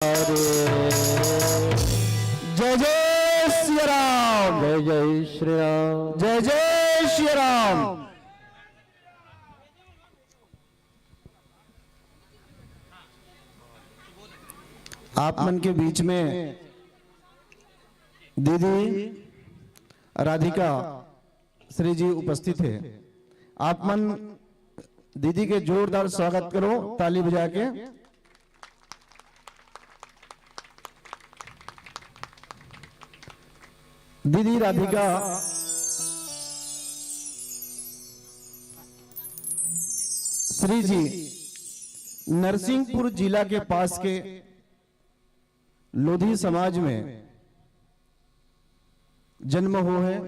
जय जय श्री राम, जय जय श्री राम, जय जय श्री राम। आप मन के बीच में दीदी राधिका श्री जी उपस्थित है। आप मन दीदी के जोरदार स्वागत करो ताली बजा के। दीदी राधिका श्री जी नरसिंहपुर जिला के पास के लोधी समाज में जन्म हो है।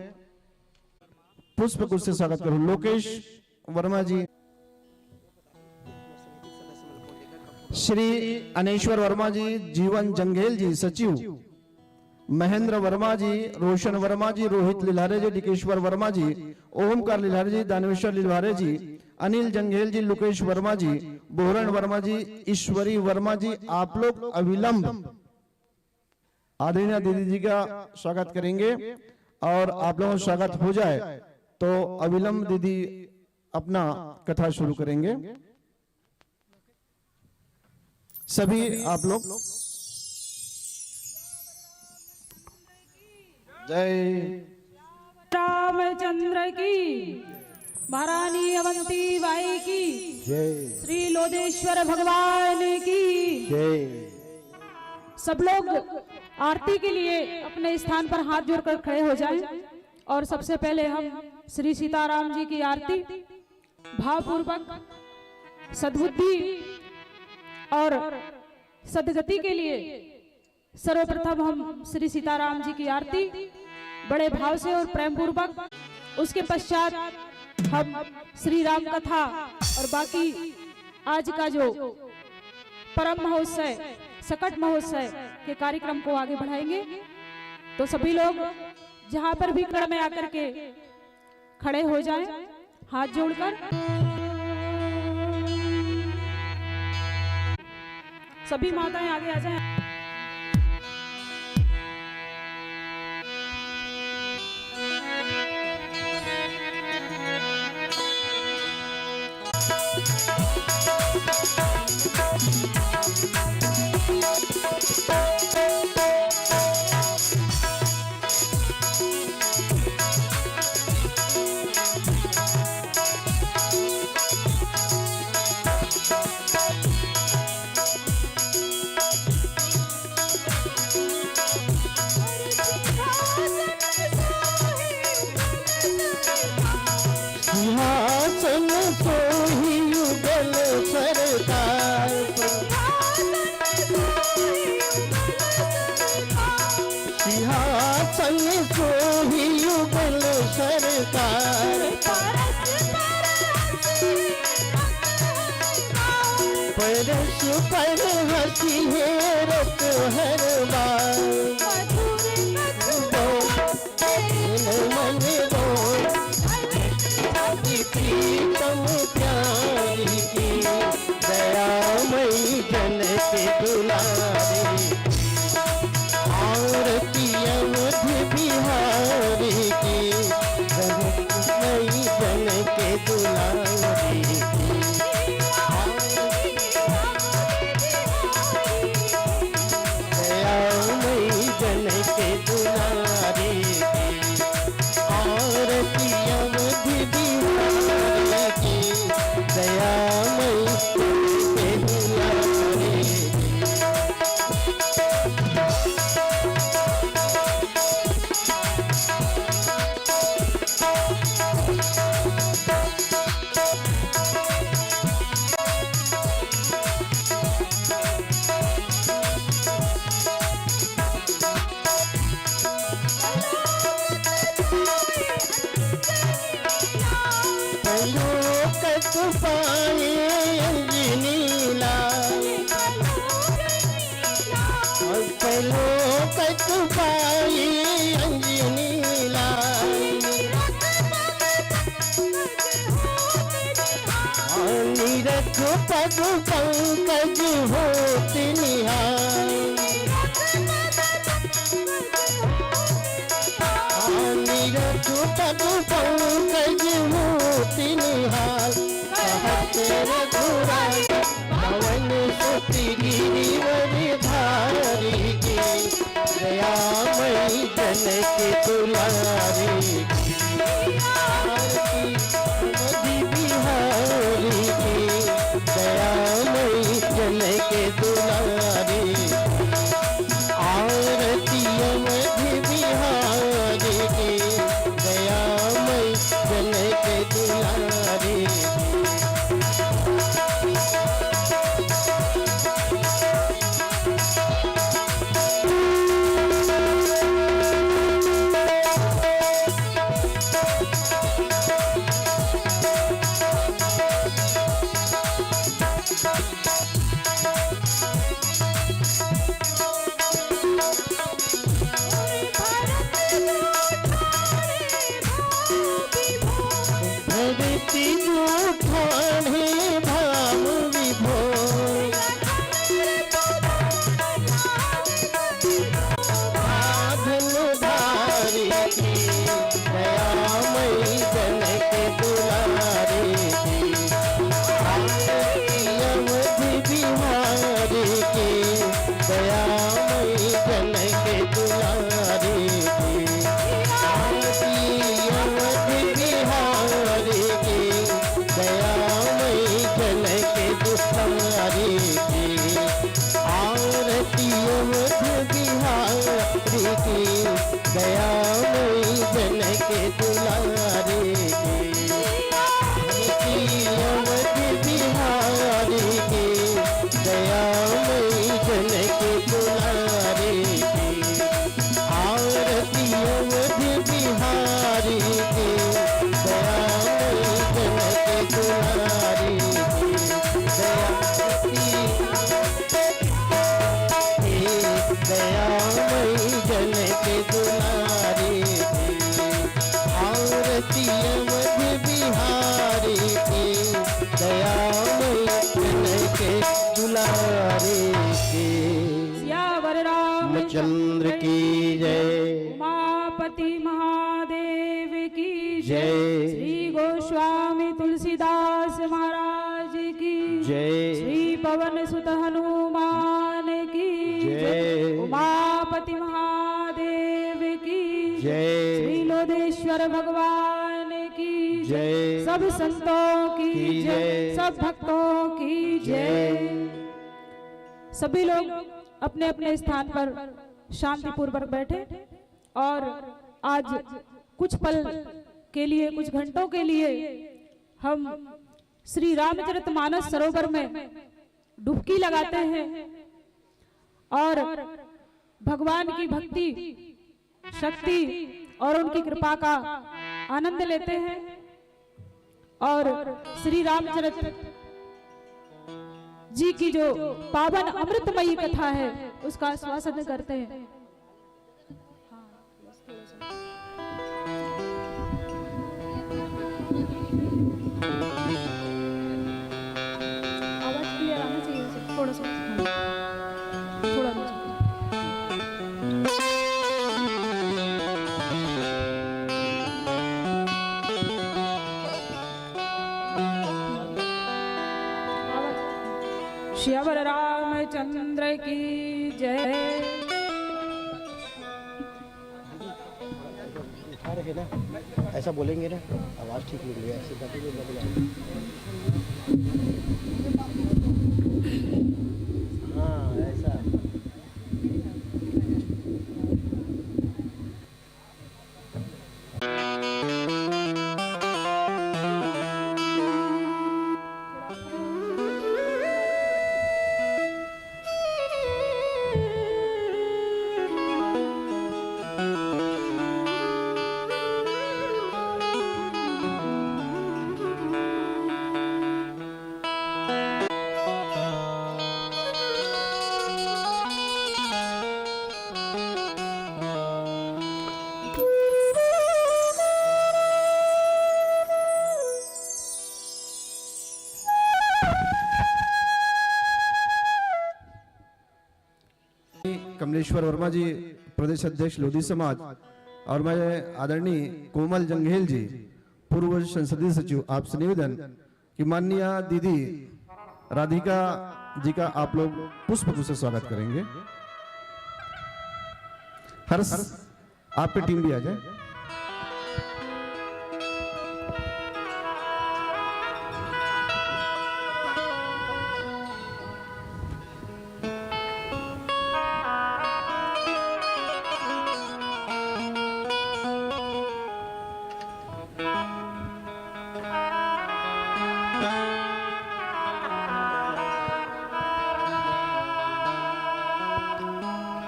पुष्प गुच्छ से स्वागत करो। लोकेश वर्मा जी, श्री अनेश्वर वर्मा जी, जीवन जंगेल जी सचिव, महेंद्र वर्मा जी, रोशन वर्मा जी, रोहित लिल्हारे जी, डिकेश्वर वर्मा जी, ओमकार लिल्हारे जी, दानेश्वर लिल्हारे जी, अनिल जंगेल जी, लोकेश वर्मा जी, बोहरण वर्मा जी, ईश्वरी वर्मा जी, आप लोग अविलंब आदरणीय दीदी जी का स्वागत करेंगे। और आप लोगों का स्वागत हो जाए तो अविलंब दीदी अपना कथा शुरू करेंगे। सभी आप लोग जय रामचंद्र की, महारानी अवंती बाई की जय, श्री लोधेश्वर भगवान की जय। सब लोग आरती के लिए अपने स्थान पर हाथ जोड़कर खड़े हो जाएं। और सबसे पहले हम श्री सीताराम जी की आरती भावपूर्वक सद्बुद्धि और सदगति के लिए सर्वप्रथम हम श्री सीताराम जी की आरती बड़े भाव से और प्रेम पूर्वक, उसके पश्चात हम श्री राम कथा और बाकी आज का जो परम महोत्सव सकट महोत्सव के कार्यक्रम को आगे बढ़ाएंगे। तो सभी लोग जहां पर भी कड़ में आकर के खड़े हो जाएं हाथ जोड़कर। सभी माताएं आगे आ जाएं। सिंहासन सोही युगल सरकार, सिंहासन सोही युगल सरकार, परस पर हंसी हेरत हर बार, मन बोल प्रीतम प्यारी की, दयामयी जन के दुलारी, आरती अवध बिहारी की, दयामयी जन के दुलारी, दयामयी जन के दुलारी, आरती अवध बिहारी की, दयामयी के दुलारी। लोकत पाए अंजनीला, लोकत पाए अंजनीला, निरख पद पंकज होत निहार, मधु पंकज मोती निहाल कहत रघुराई पवन सुत गिरिवर धारी की दयामयी जनक दुलारी की आरती अवधि बिहारी की दयामयी जनक दुलारी आरती अवधि बिहारी की दयामयी जनक दुलारी भक्ति जूठाने भाव विभोर साधन धारी की दयामयी जनक दुलारी की आरती अवधि बिहारी की दयामयी जनक दुलारी की आरती अवधि बिहारी की दयामयी जनक दुलारी की आरती अवधि बिहारी की दयामयी जनक दुलारी की आरती अवधि बिहारी की दयामयी जनक दुलारी की आरती अवधि बिहारी की दयामयी जनक दुलारी की दयामयी जनक दुलारी की आरती अवधि बिहारी की दयामयी जनक दुलारी की सियावर रामचंद्र की जय उमापति महादेव की जय। श्री गोस्वामी तुलसीदास महाराज की जय श्री पवन सुत हनुमान की जय। उमापति महादेव की जय श्री लोदेश्वर भगवान की जय सब संतों की की जय, जय। सब भक्तों की जय। सभी लोग अपने अपने स्थान पर शांति पूर्वक बैठे और आज कुछ पल के लिए, कुछ घंटों के लिए हम श्री रामचरितमानस सरोवर में डुबकी लगाते हैं और भगवान की भक्ति, शक्ति और उनकी कृपा का आनंद लेते हैं और श्री रामचरित जी की जो पावन अमृतमयी कथा है उसका आस्वादन करते हैं। आवाज क्लियर आना चाहिए, थोड़ा सा थोड़ा नीचे। श्यावर रामचंद्र की जय। उठा रहे ना, ऐसा बोलेंगे ना, आवाज ठीक निकल गया, ऐसे करके हाँ ऐसा। कमलेश्वर वर्मा जी प्रदेश अध्यक्ष लोधी समाज और मैं आदरणीय कोमल जंघेल जी पूर्व संसदीय सचिव आपसे निवेदन कि माननीय दीदी राधिका जी का आप लोग पुष्प से स्वागत करेंगे। हर्ष आपकी टीम भी आ जाए।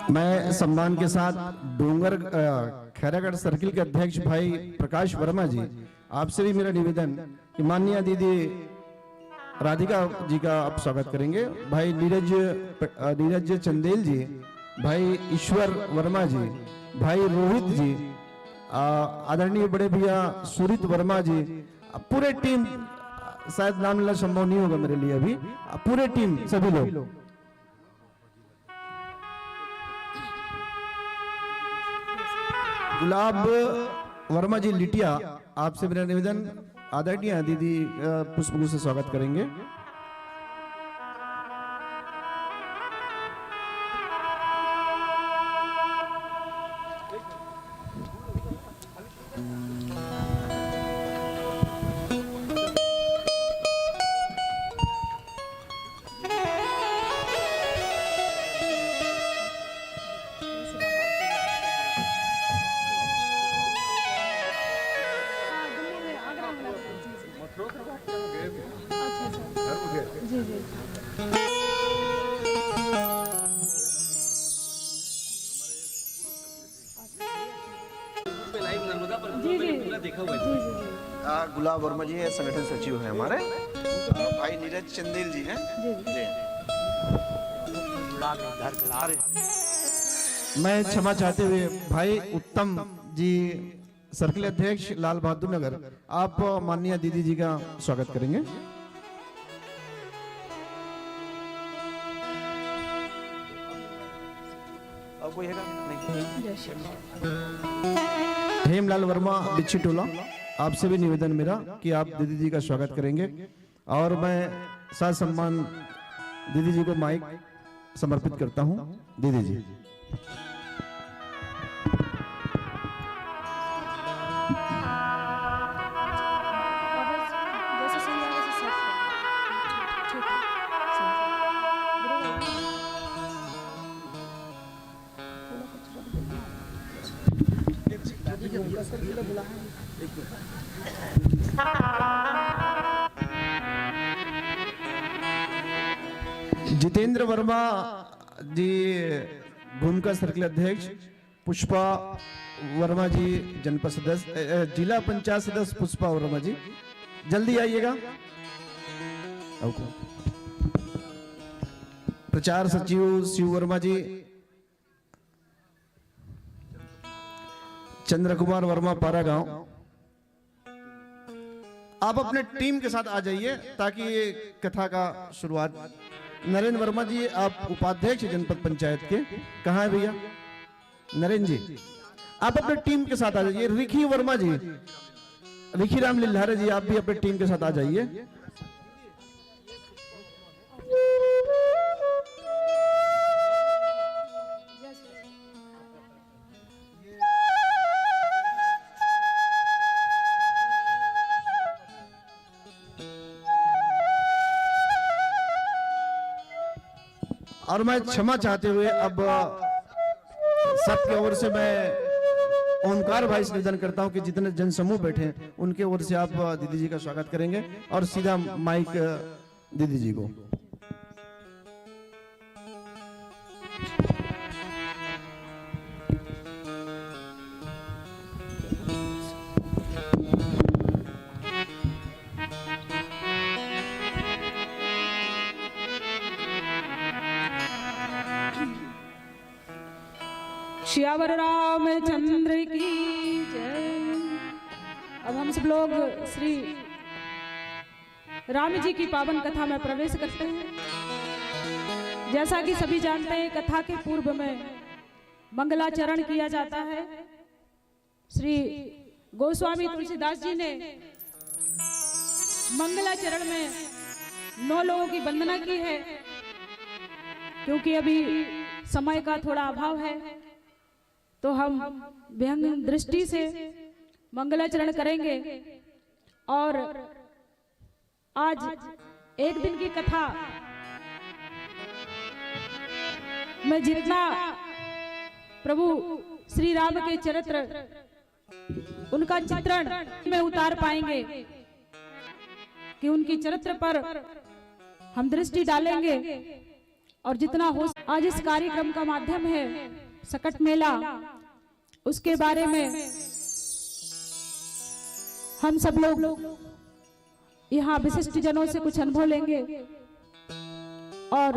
मैं सम्मान के साथ डोंगर खैरागढ़ सर्किल के अध्यक्ष भाई प्रकाश वर्मा जी आपसे भी मेरा निवेदन कि माननीय दीदी राधिका जी का आप स्वागत करेंगे। भाई नीरज चंदेल जी, भाई ईश्वर वर्मा जी, भाई रोहित जी, आदरणीय बड़े भैया सुरित वर्मा जी, पूरे टीम, शायद नाम लेना संभव नहीं होगा मेरे लिए अभी, पूरे टीम सभी लोग। गुलाब वर्मा जी लिटिया आपसे मेरा निवेदन, आदरणीय दीदी पुष्प से स्वागत करेंगे। गुलाब वर्मा जी है, संगठन सचिव है हमारे। भाई नीरज चंदेल जी हैं। मैं क्षमा चाहते हुए भाई उत्तम जी सर्किल अध्यक्ष लाल बहादुर नगर, आप माननीय दीदी जी का स्वागत करेंगे। और कोई है नहीं? हेमलाल वर्मा बिच्छी टोला, आपसे भी निवेदन मेरा कि आप दीदी जी का स्वागत करेंगे। और मैं साथ सम्मान दीदी जी को माइक समर्पित करता हूं। दीदी जी जितेंद्र वर्मा जी भूमिका सर्किल अध्यक्ष, पुष्पा वर्मा जी जनपद सदस्य, जिला पंचायत सदस्य पुष्पा वर्मा जी जल्दी आइएगा। प्रचार सचिव शिव वर्मा जी, चंद्र कुमार वर्मा पारा गांव, आप अपने टीम के साथ आ जाइए ताकि ये कथा का शुरुआत। नरेंद्र वर्मा जी आप उपाध्यक्ष जनपद पंचायत के, कहाँ है भैया नरेंद्र जी, आप अपने टीम के साथ आ जाइए। रिखी वर्मा जी, रिखी राम लिल्हारे जी, आप भी अपने टीम के साथ आ जाइए। और मैं क्षमा चाहते हुए अब सबके ओर से मैं ओमकार भाई से निवेदन करता हूं कि जितने जनसमूह बैठे हैं उनके ओर से आप दीदी जी का स्वागत करेंगे और सीधा माइक दीदी जी को। श्यावर रामचंद्र की जय। अब हम सब लोग श्री राम जी की पावन कथा में प्रवेश करते हैं। जैसा कि सभी जानते हैं, कथा के पूर्व में मंगलाचरण किया जाता है श्री गोस्वामी तुलसीदास जी ने मंगलाचरण में 9 लोगों की वंदना की है। क्योंकि अभी समय का थोड़ा अभाव है तो हम व्यंग दृष्टि से मंगलाचरण करेंगे। और आज एक दिन की कथा में जितना प्रभु श्री राम के चरित्र उनका चित्रण में उतार पाएंगे कि उनकी चरित्र पर हम दृष्टि डालेंगे। और जितना हो आज इस कार्यक्रम का माध्यम है सकट मेला, उसके बारे में हम सब लोग यहाँ विशिष्ट जनों से कुछ अनुभव लेंगे और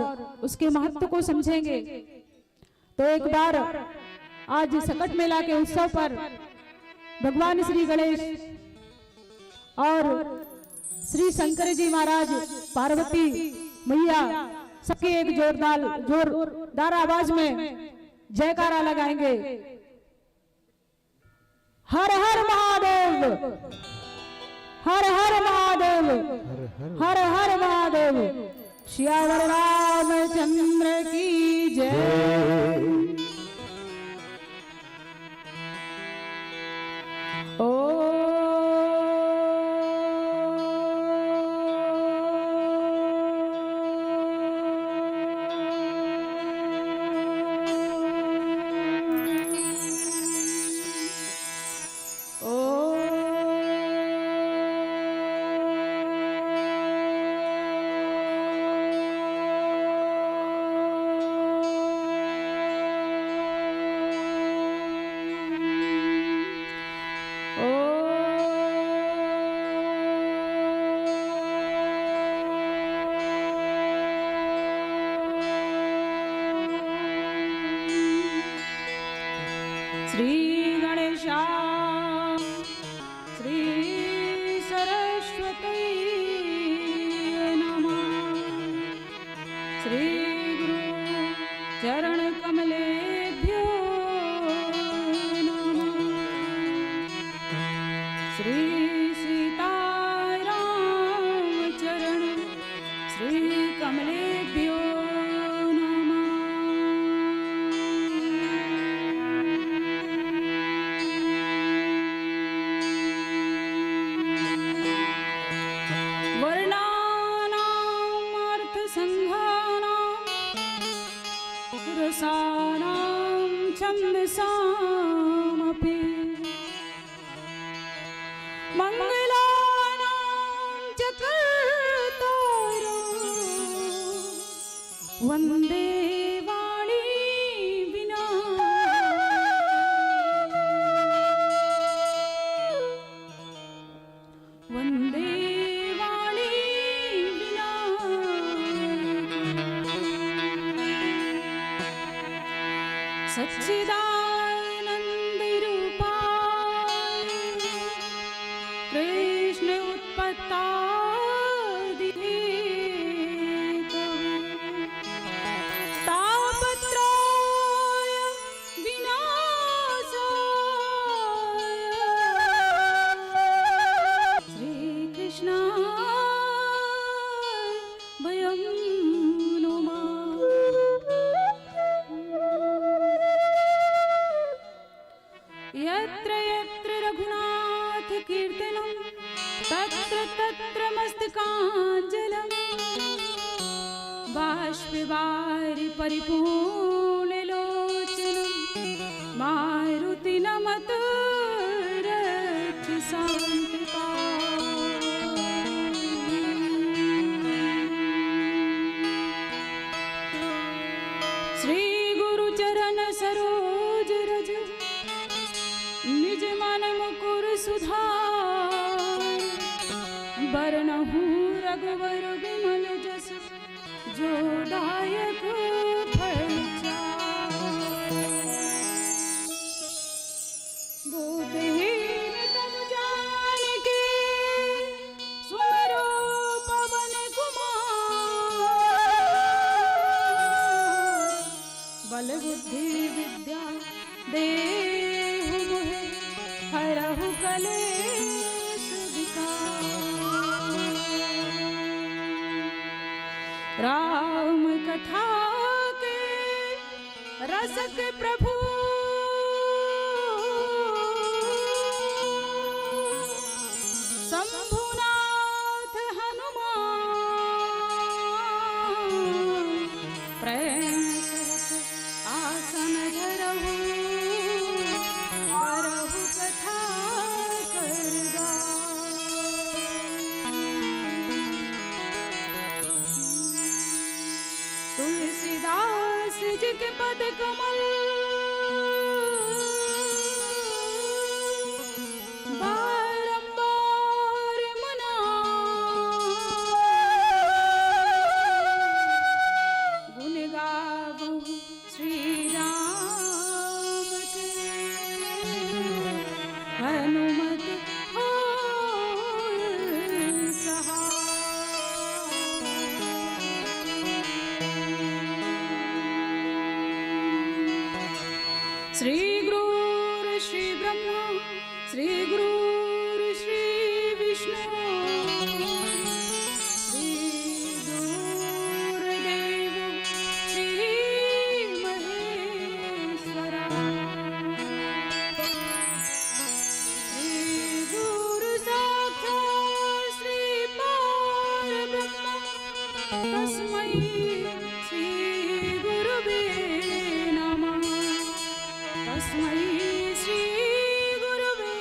उसके महत्व को समझेंगे। तो एक बार आज सकट मेला के उत्सव पर भगवान श्री गणेश और श्री शंकर जी महाराज, पार्वती मैया सबके एक जोरदार आवाज में जयकारा लगाएंगे। हर हर महादेव, हर हर महादेव, हर हर महादेव, श्यावर रामचंद्र की जय। श्री गणेशाय, श्री सरस्वती नमः। श्री गुरु चरण कमलेभ्यो नमः। श्री सीताराम चरण श्री कमलेभ्यो रसानां छन्दसामपि मङ्गलानां च कर्तारो वन्दे वाणी विना। वन्दे वाणी विना। सच्चिदानंद रूपाय कृष्ण उत्पत्तादि तापत्रय विनाशाय श्री कृष्णाय वयं नमः। यत्र यत्र रघुनाथ कीर्तनं तत्र तत्र मस्तकाञ्जलं बाष्पवारि परिपूर्णलोचनं मारुति नमत श्री गुरु चरण सरोज रज निज मन मुकुर सुधार। बरनहु रघुवर विमल जस जो दायक फल चार। बुद्धिहीन तनु जानिके सुमिरो पवन कुमार। बल बुद्धि विद्या देहु मोहे हरहु कलेश विकार। राम कथा के रसक प्रभु शंभुनाथ हनुमान प्रेम सहित आसन धरहु करहु कथा करगा। तुलसीदास जी के पद कमल बारंबार मनाए, गुण गावहु श्री राम के हनुमत होय सहाय। श्री गुरु श्री ब्रह्मा श्री गुरु श्री विष्णु श्री गुरुदेव श्री महेश्वरा। श्री गुरु साक्षात् श्री परब्रह्म तस्मै श्री गुरुवे नमः। तस्मै श्री गुरुवे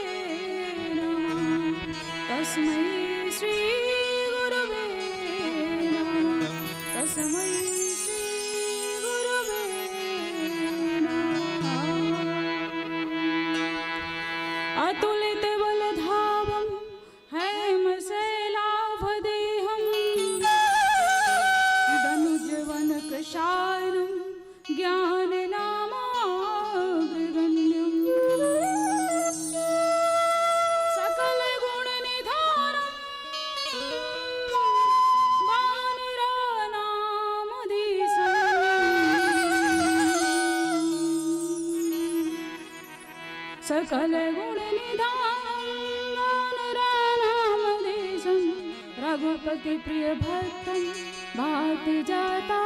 नमः। तस्मै श्री गुरुवे नमः। तस्मै श्री गुरुवे नमः। अतुलित बलधावं हेमशैलाभदेहं धनुजवनकृशानं ज्ञाननामाग्रगण्यं सकलगुणनिधानं वानरानामधीशम्। सकलगुणनिधानं वानरानामधीशं रघुपति प्रिय भक्तं भाति जाता।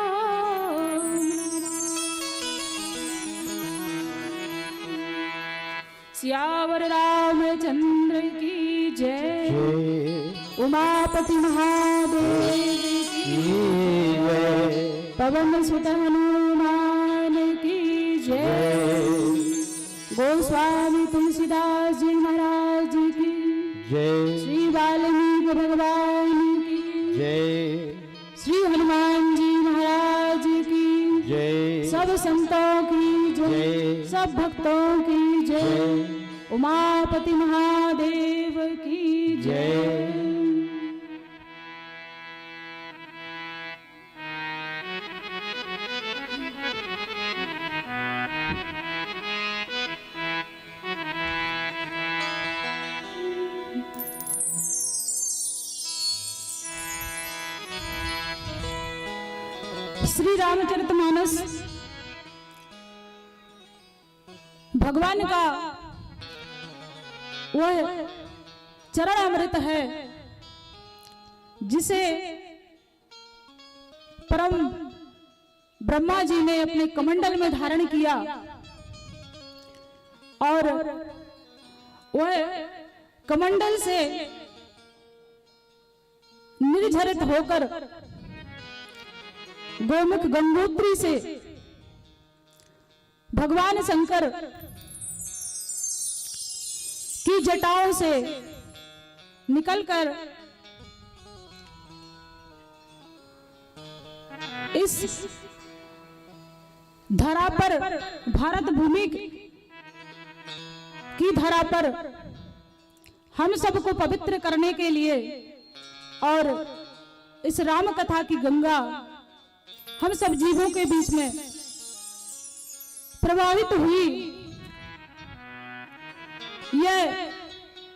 सियावर रामचंद्र की जय। उमापति महादेव की जय। पवन सुत हनुमान की जय। गोस्वामी तुलसीदास जी महाराज की जय। श्री वाल्मीकि भगवान की जय। श्री हनुमान जी महाराज की जय। सब संतों की जय। सब भक्तों की जय। उमापति महादेव की जय। श्री रामचरितमानस भगवान का वह चरण अमृत है जिसे परम ब्रह्मा जी ने अपने कमंडल में धारण किया और वह कमंडल से निर्झरित होकर गोमुख गंगोत्री से भगवान शंकर की जटाओं से निकलकर इस धरा पर भारत भूमि की धरा पर हम सबको पवित्र करने के लिए और इस राम कथा की गंगा हम सब जीवों के बीच में प्रवाहित हुई। यह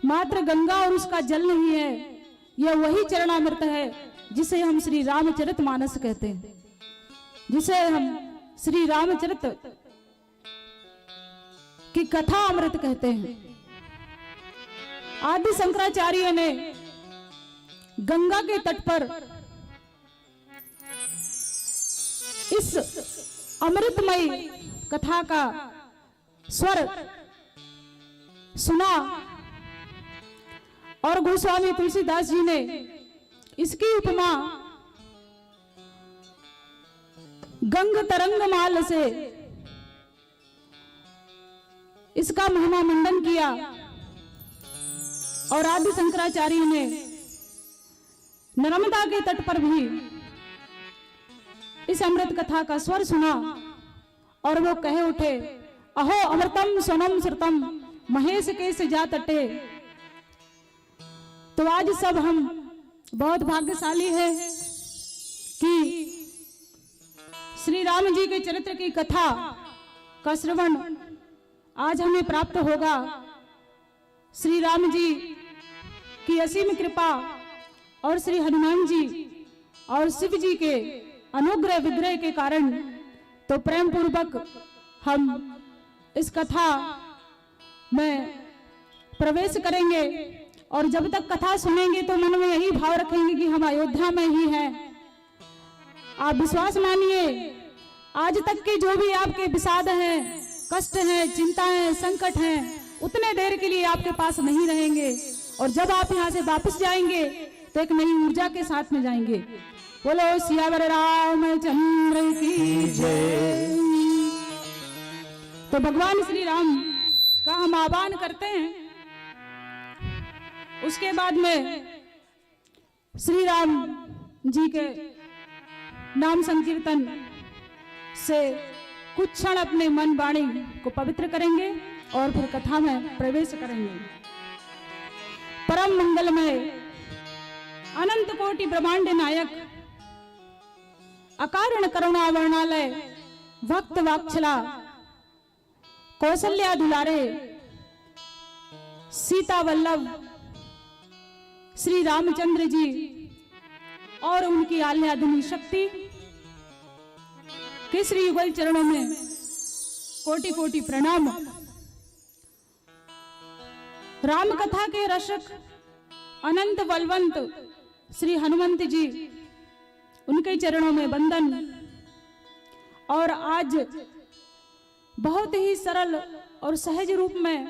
मात्र गंगा और उसका जल नहीं है, यह वही चरणामृत है जिसे हम श्री रामचरितमानस कहते हैं, जिसे हम श्री रामचरित की कथा अमृत कहते हैं। आदि शंकराचार्य ने गंगा के तट पर इस अमृतमयी कथा का स्वर सुना और गोस्वामी तुलसीदास जी ने इसकी उपमा गंग तरंग माल से इसका महिमा मंडन किया और आदि शंकराचार्य ने नर्मदा के तट पर भी इस अमृत कथा का स्वर सुना और वो कहे उठे, अहो अमृतम सोनम श्रुतम महेश के से जा तटे। तो आज सब हम बहुत भाग्यशाली है कि श्री राम जी के चरित्र की कथा का श्रवण आज हमें प्राप्त होगा। श्री राम जी की असीम कृपा और श्री हनुमान जी और शिव जी के अनुग्रह विग्रह के कारण तो प्रेम पूर्वक हम इस कथा में प्रवेश करेंगे और जब तक कथा सुनेंगे तो मन में यही भाव रखेंगे कि हम अयोध्या में ही हैं। आप विश्वास मानिए, आज तक के जो भी आपके विषाद हैं, कष्ट हैं, चिंताएं, संकट हैं, उतने देर के लिए आपके पास नहीं रहेंगे और जब आप यहाँ से वापस जाएंगे तो एक नई ऊर्जा के साथ में जाएंगे। बोलो सियावर रामचंद्र की जय। तो भगवान श्री राम का हम आह्वान करते हैं। उसके बाद में श्री राम जी के नाम संकीर्तन से कुछ क्षण अपने मन वाणी को पवित्र करेंगे और फिर कथा में प्रवेश करेंगे। परम मंगलमय अनंत कोटि ब्रह्मांड नायक अकारण करुणा वर्णालय भक्त वात्सला कौशल्या दुलारे सीता वल्लभ श्री रामचंद्र जी और उनकी आह्लादनी शक्ति के श्री युगल चरणों में कोटि कोटि प्रणाम। राम कथा के रसक अनंत बलवंत श्री हनुमंत जी, उनके चरणों में वंदन। और आज बहुत ही सरल और सहज रूप में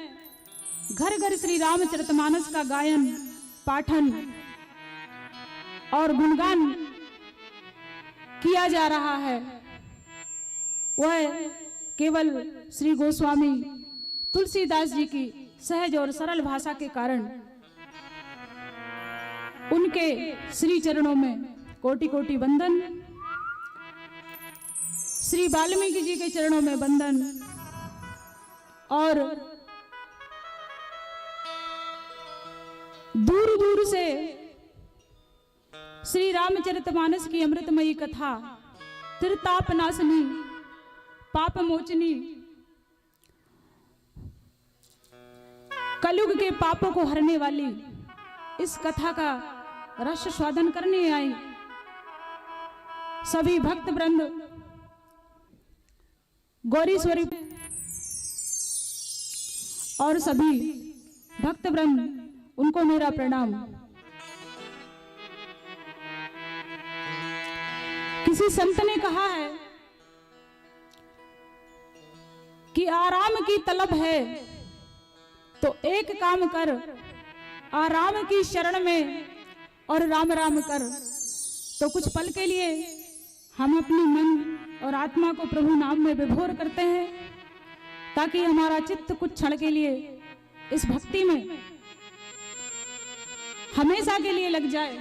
घर घर श्री रामचरितमानस का गायन, पाठन और गुणगान किया जा रहा है। वह केवल श्री गोस्वामी तुलसीदास जी की सहज और सरल भाषा के कारण उनके श्री चरणों में कोटि कोटि वंदन। श्री वाल्मीकि जी के चरणों में वंदन और दूर दूर से श्री रामचरितमानस की अमृतमयी कथा, त्रितापनाशनी, पाप मोचनी, कलयुग के पापों को हरने वाली इस कथा का रस स्वादन करने आई सभी भक्त वृंद, गौरी स्वरूप और सभी भक्त वृंद, उनको मेरा प्रणाम। किसी संत ने कहा है कि आराम की तलब है तो एक काम कर, आराम की शरण में और राम राम कर। तो कुछ पल के लिए हम अपने मन और आत्मा को प्रभु नाम में विभोर करते हैं ताकि हमारा चित्त कुछ क्षण के लिए इस भक्ति में हमेशा के लिए लग जाए,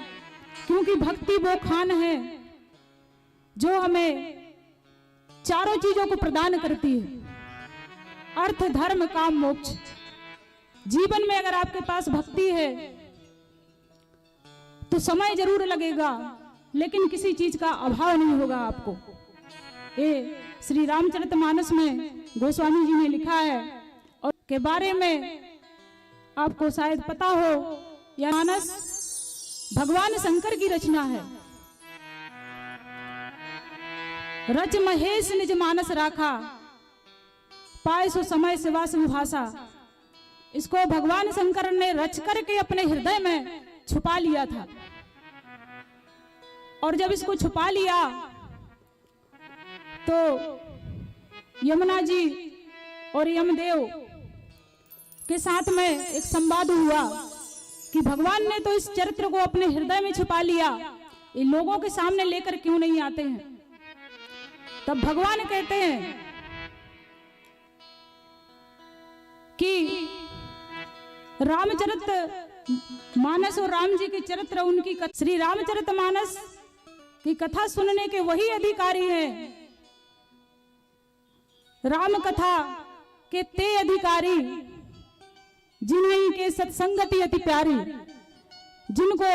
क्योंकि भक्ति वो खान है जो हमें चारों चीजों को प्रदान करती है, अर्थ, धर्म, काम, मोक्ष। जीवन में अगर आपके पास भक्ति है तो समय जरूर लगेगा लेकिन किसी चीज का अभाव नहीं होगा आपको। ये श्री रामचरितमानस में गोस्वामी जी ने लिखा है और के बारे में आपको शायद पता हो, यह मानस भगवान शंकर की रचना है। रच महेश निज मानस राखा, पाए सो समय सेवा भाषा। इसको भगवान शंकर ने रच करके अपने हृदय में छुपा लिया था। और जब इसको छुपा लिया तो यमुना जी और यमदेव के साथ में एक संवाद हुआ कि भगवान ने तो इस चरित्र को अपने हृदय में छुपा लिया, ये लोगों के सामने लेकर क्यों नहीं आते हैं। तब भगवान कहते हैं कि रामचरित मानस और राम जी के चरित्र उनकी श्री रामचरित मानस की कथा सुनने के वही अधिकारी हैं, राम कथा के ते अधिकारी जिन्हीं के सत्संगति अति प्यारी, जिनको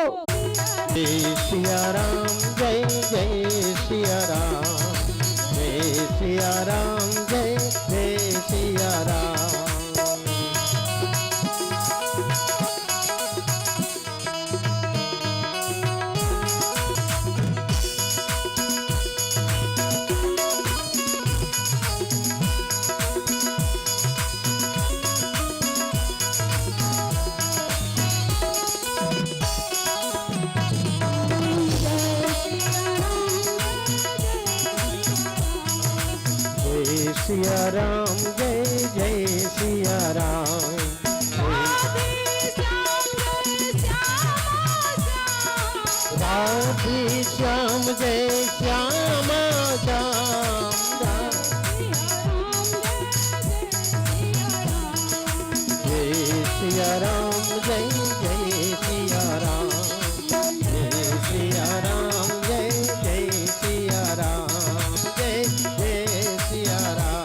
जय सिया राम जय जय सिया राम, जय सिया राम जय जय सिया राम। सिया राम जय जय सिया राम, राधे श्याम जय श्यामा श्याम, जय सिया राम जय जय सिया राम, जय सिया राम जय जय सिया राम, जय जय सिया राम।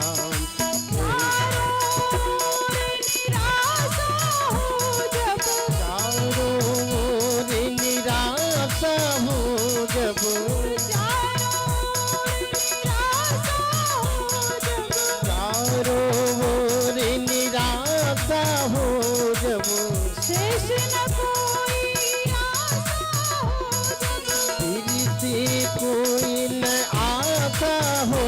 कोई न आता हो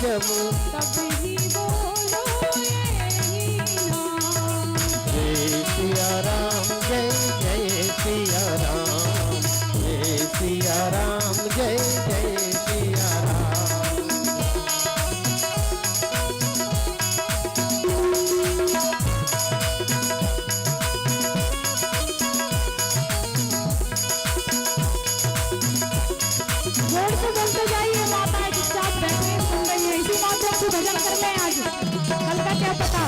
जब तभी बोलो यही नाम। जय सिया राम जय जय सिया राम, जय सिया राम जय जय सिया राम। जोर से बोलते जाइए, माताएं चुपचाप बैठे सुन रही है, इसी माध्यम से भजन कर ले आज, कल का क्या पता।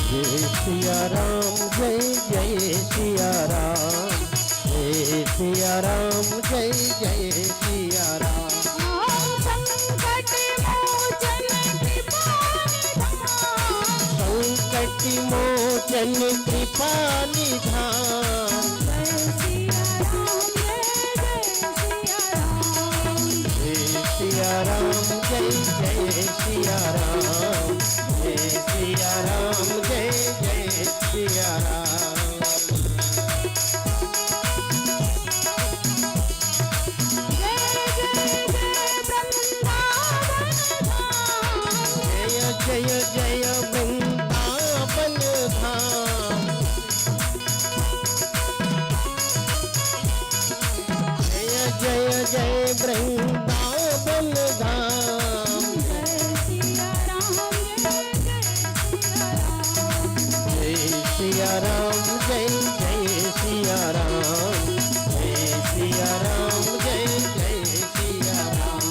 जय सिया राम जय जय सिया राम, जय सिया राम जय जय सिया राम। संकट मोचन कृपा निधान, सिया राम जय जय सिया राम, जय सिया राम जय जय सिया राम। जय जय वृंदावन धाम, जय जय जय वृंदावन धाम, जय सिया राम जय जय सिया राम, जय सिया राम जय जय सिया राम,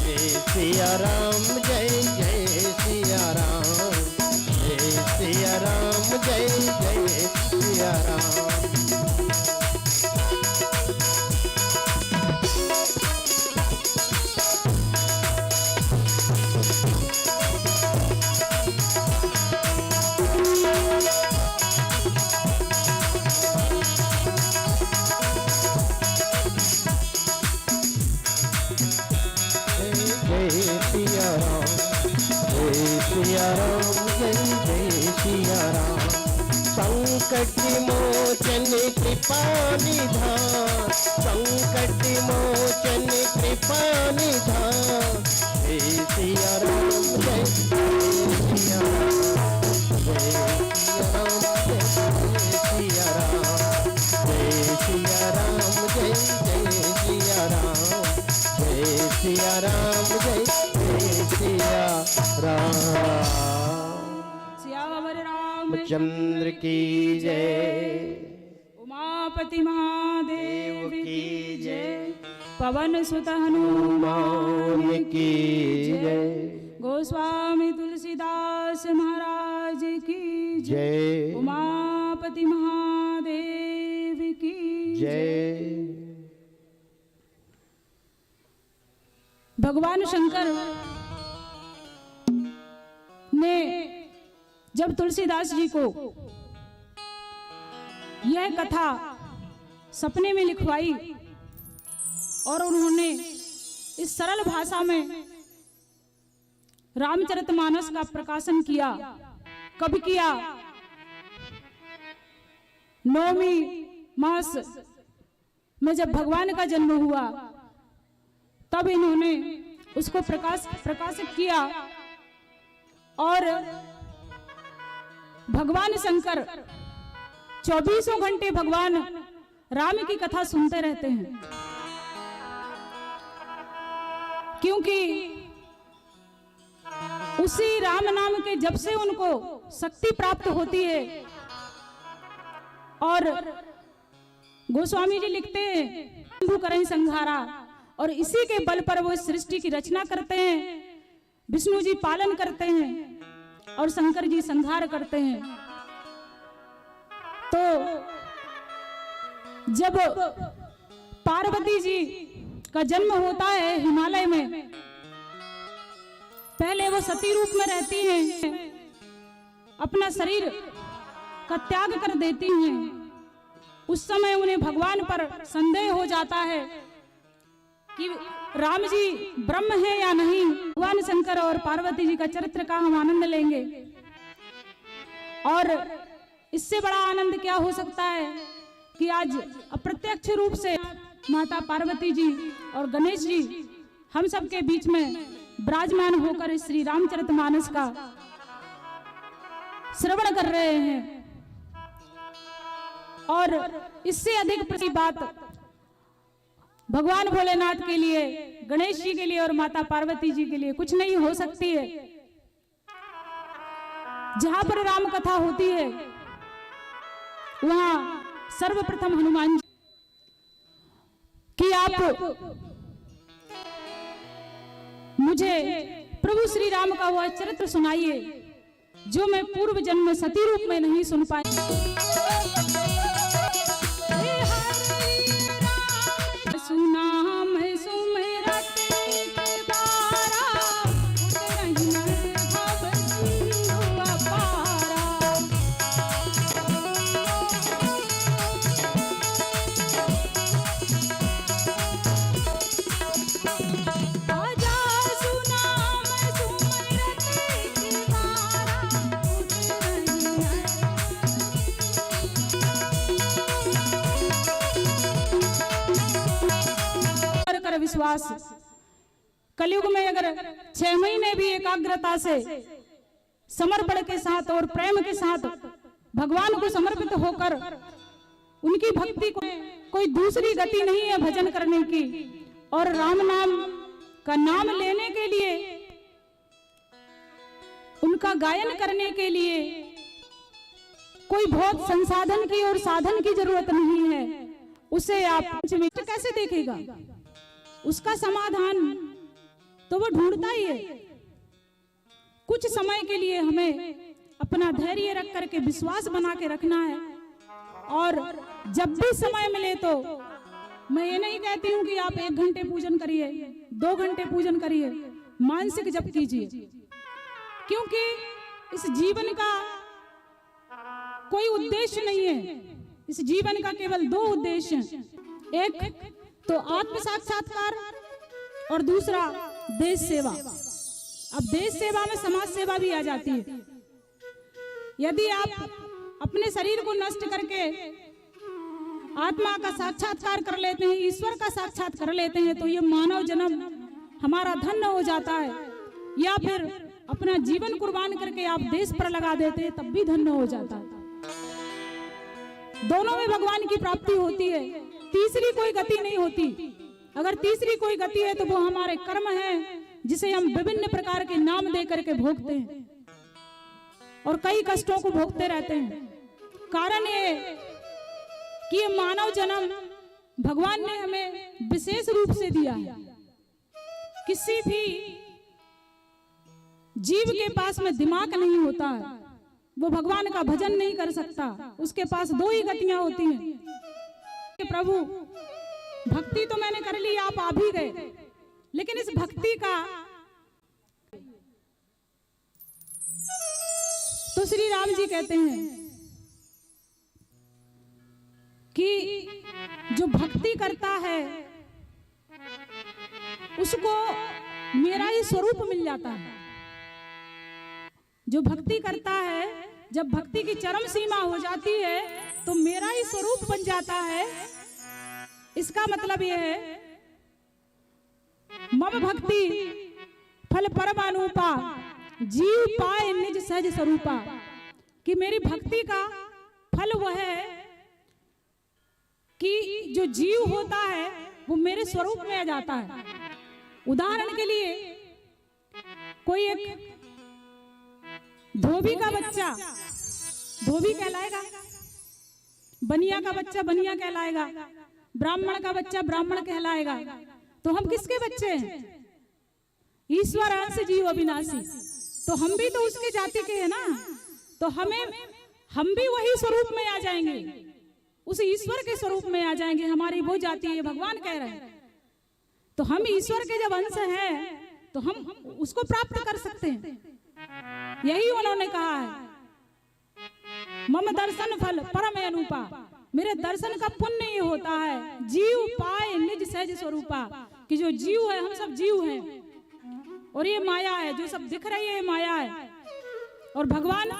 जय सिया राम जय जय सिया राम, जय सिया राम जय जय सिया राम। जय सिया राम, जय सिया राम जय जय सिया राम। संकट मोचन कृपा निधान, संकट मोचन कृपा निधान, जय सिया राम जय सिया राम जय जय सिया राम। सियावर रामचंद्र की जय। उमापति महादेव की की जय। जय। पवन सुत हनुमान मान की जय। गोस्वामी तुलसीदास महाराज की जय। जय उमापति महादेव की जय। भगवान शंकर ने जब तुलसीदास जी को यह कथा सपने में लिखवाई और उन्होंने इस सरल भाषा में रामचरितमानस का प्रकाशन किया, कब किया? नौवीं मास में जब भगवान का जन्म हुआ तब इन्होंने उसको प्रकाशित किया और भगवान शंकर 24 घंटे भगवान राम की कथा सुनते रहते हैं, क्योंकि उसी राम नाम के जब से उनको शक्ति प्राप्त होती है। और गोस्वामी जी लिखते हैं करें संहारा, और इसी के बल पर वो सृष्टि की रचना करते हैं, विष्णु जी पालन करते हैं और शंकर जी संहार करते हैं। तो जब पार्वती जी का जन्म होता है हिमालय में, पहले वो सती रूप में रहती हैं, अपना शरीर का त्याग कर देती हैं। उस समय उन्हें भगवान पर संदेह हो जाता है कि राम जी ब्रह्म है या नहीं। भगवान शंकर और पार्वती जी का चरित्र का हम आनंद लेंगे, और इससे बड़ा आनंद क्या हो सकता है कि आज अप्रत्यक्ष रूप से माता पार्वती जी और गणेश जी हम सब के बीच में विराजमान होकर श्री रामचरितमानस का श्रवण कर रहे हैं। और इससे अधिक प्रति बात भगवान भोलेनाथ के लिए, गणेश जी के लिए और माता पार्वती जी के लिए कुछ नहीं हो सकती है। जहां पर राम कथा होती है वहां सर्वप्रथम हनुमान जी कि आप मुझे प्रभु श्री राम का वह चरित्र सुनाइए जो मैं पूर्व जन्म में सती रूप में नहीं सुन पाई। सुना मैं सुमिरत के द्वारा, उतरहि मैं भव सिंधु अपारा। आजा सुना मैं सुमिरत के द्वारा, उतरहि मैं कर विश्वास। कलयुग में अगर 6 महीने भी एकाग्रता से, समर्पण के साथ और प्रेम के साथ भगवान को समर्पित होकर उनकी भक्ति को, कोई दूसरी गति नहीं है भजन करने की। और राम नाम का नाम लेने के लिए, उनका गायन करने के लिए कोई बहुत संसाधन की और साधन की जरूरत नहीं है। उसे आप कैसे देखेगा? उसका समाधान तो वो ढूंढता ही है। कुछ समय के लिए हमें अपना धैर्य रख करके विश्वास बना के रखना है, और जब भी समय मिले तो मैं ये नहीं कहती हूँ कि आप 1 घंटे पूजन करिए, 2 घंटे पूजन करिए, मानसिक जप कीजिए, क्योंकि इस जीवन का कोई उद्देश्य नहीं है। इस जीवन का केवल 2 उद्देश्य हैं, एक तो आत्म साक्षात्कार और दूसरा देश सेवा। अब देश सेवा में समाज सेवा भी आ जाती है। यदि आप अपने शरीर को नष्ट करके आत्मा का साक्षात्कार कर लेते हैं, ईश्वर का साक्षात कर लेते हैं, तो ये मानव जन्म हमारा धन्य हो जाता है। या फिर अपना जीवन कुर्बान करके आप देश पर लगा देते हैं, तब भी धन्य हो जाता है। दोनों में भगवान की प्राप्ति होती है, तीसरी कोई गति नहीं होती। अगर तीसरी कोई गति है तो वो हमारे कर्म है, जिसे हम विभिन्न प्रकार के नाम दे करके भोगते हैं और कई कष्टों को भोगते रहते हैं। कारण ये कि ये मानव जन्म भगवान ने हमें विशेष रूप से दिया है। किसी भी जीव के पास में दिमाग नहीं होता है, वो भगवान का भजन नहीं कर सकता। उसके पास दो ही गतियां होती हैं। प्रभु भक्ति तो मैंने कर ली, आप आ भी गए, लेकिन इस भक्ति का तो श्री राम जी कहते हैं कि जो भक्ति करता है उसको मेरा ही स्वरूप मिल जाता है। जो भक्ति करता है, जब भक्ति की चरम सीमा हो जाती है तो मेरा ही स्वरूप बन जाता है। इसका मतलब यह है मम भक्ति फल परमानुपा जीव पाए निज सहज स्वरूपा, कि मेरी भक्ति का फल वह है कि जो जीव होता है वो मेरे स्वरूप में आ जाता है। उदाहरण के लिए कोई एक धोबी का बच्चा धोबी कहलाएगा, बनिया का बच्चा बनिया कहलाएगा, ब्राह्मण का बच्चा ब्राह्मण कहलाएगा। तो हम किसके बच्चे हैं? ईश्वर अंश जीव अविनाशी। तो हम भी तो उसके जाति के हैं ना, तो हम भी वही स्वरूप में आ जाएंगे, उस ईश्वर के स्वरूप में आ जाएंगे। हमारी वो जाति है, भगवान कह रहे हैं। तो हम ईश्वर के जब अंश हैं तो हम उसको प्राप्त कर सकते हैं। यही उन्होंने कहा है, मम दर्शन फल परम अनुपा, मेरे दर्शन का पुण्य ये होता है जीव पाए निज सहज स्वरूपा, कि जो जीव है, हम सब जीव हैं और ये माया है, जो सब दिख रही है ये माया है, और भगवान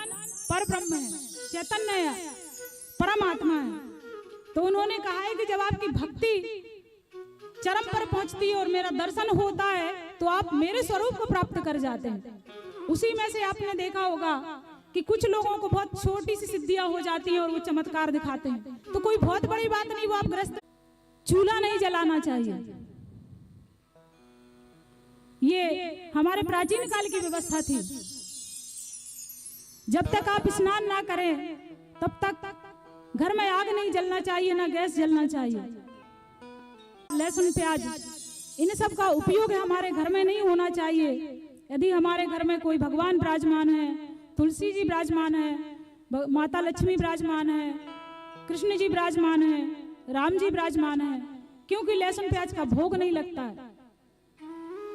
पर ब्रह्म है, चैतन्य है, परमात्मा है। तो उन्होंने कहा है कि जब आपकी भक्ति चरम पर पहुंचती है और मेरा दर्शन होता है तो आप मेरे स्वरूप को प्राप्त कर जाते हैं। उसी में से आपने देखा होगा कि कुछ लोगों को बहुत छोटी सी सिद्धियां हो जाती हैं और वो चमत्कार दिखाते हैं। तो कोई बहुत बड़ी बात नहीं, वो आप ग्रस्त। चूल्हा नहीं जलाना चाहिए, ये हमारे प्राचीन काल की व्यवस्था थी। जब तक आप स्नान ना करें तब तक घर में आग नहीं जलना चाहिए, ना गैस जलना चाहिए। लहसुन प्याज इन सब का उपयोग हमारे घर में नहीं होना चाहिए। यदि हमारे घर में कोई भगवान विराजमान है, तुलसी जी विराजमान है, माता लक्ष्मी विराजमान है, कृष्ण जी विराजमान है, राम जी विराजमान है, क्योंकि लहसुन प्याज का भोग नहीं लगता है।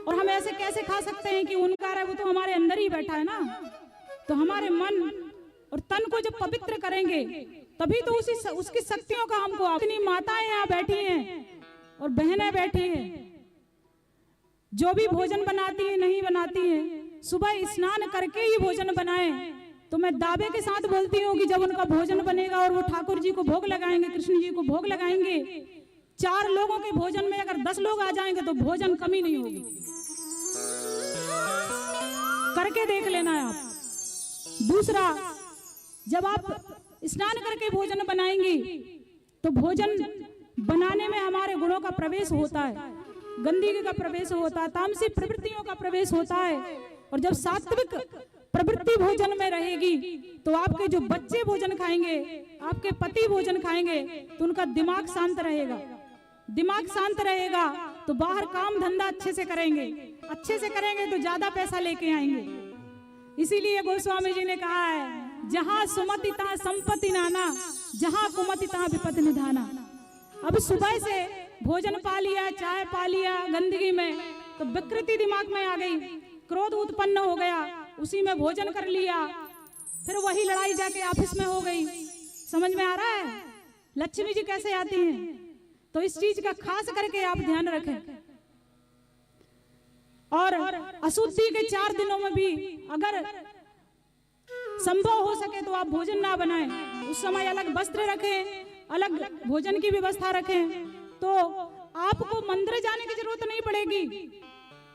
और हम ऐसे कैसे खा सकते हैं कि उनका है, वो तो हमारे अंदर ही बैठा है ना। तो हमारे मन और तन को जब पवित्र करेंगे तभी तो उसकी शक्तियों का हमको। अपनी माताएं यहाँ बैठी हैं और बहनें बैठी हैं, जो भी भोजन बनाती है नहीं बनाती है, सुबह स्नान करके ही भोजन बनाएं। तो मैं दावे के साथ बोलती हूँ कि जब उनका भोजन बनेगा और वो ठाकुर जी को भोग लगाएंगे, कृष्ण जी को भोग लगाएंगे, 4 लोगों के भोजन में अगर 10 लोग आ जाएंगे तो भोजन कमी नहीं होगी। करके देख लेना है आप। दूसरा, जब आप स्नान करके भोजन बनाएंगे तो भोजन बनाने में हमारे गुणों का प्रवेश होता है, गंदगी का प्रवेश होता है, तामसिक प्रवृत्तियों का प्रवेश होता है। और जब सात्विक प्रवृत्ति भोजन में रहेगी तो आपके जो बच्चे भोजन खाएंगे, आपके पति भोजन खाएंगे तो उनका दिमाग शांत रहेगा। दिमाग शांत रहेगा तो बाहर काम धंधा अच्छे से करेंगे, अच्छे से करेंगे तो ज्यादा पैसा लेके आएंगे। इसीलिए गोस्वामी जी ने कहा है, जहां सुमति तहां संपत्ति नाना, जहां कुमति तहां विपत्ति निधाना। अब सुबह से भोजन पा लिया, चाय पा लिया गंदगी में, तो विकृति दिमाग में आ गई, क्रोध उत्पन्न हो गया, उसी में भोजन कर लिया, फिर वही लड़ाई जाके ऑफिस में हो गई। समझ में आ रहा है लक्ष्मी जी कैसे आती हैं? तो इस चीज का खास करके आप ध्यान रखें। और अशुद्धि के 4 दिनों में भी अगर संभव हो सके तो आप भोजन ना बनाएं। उस समय अलग वस्त्र रखें, अलग भोजन की व्यवस्था रखें, तो आपको मंदिर जाने की जरूरत नहीं पड़ेगी।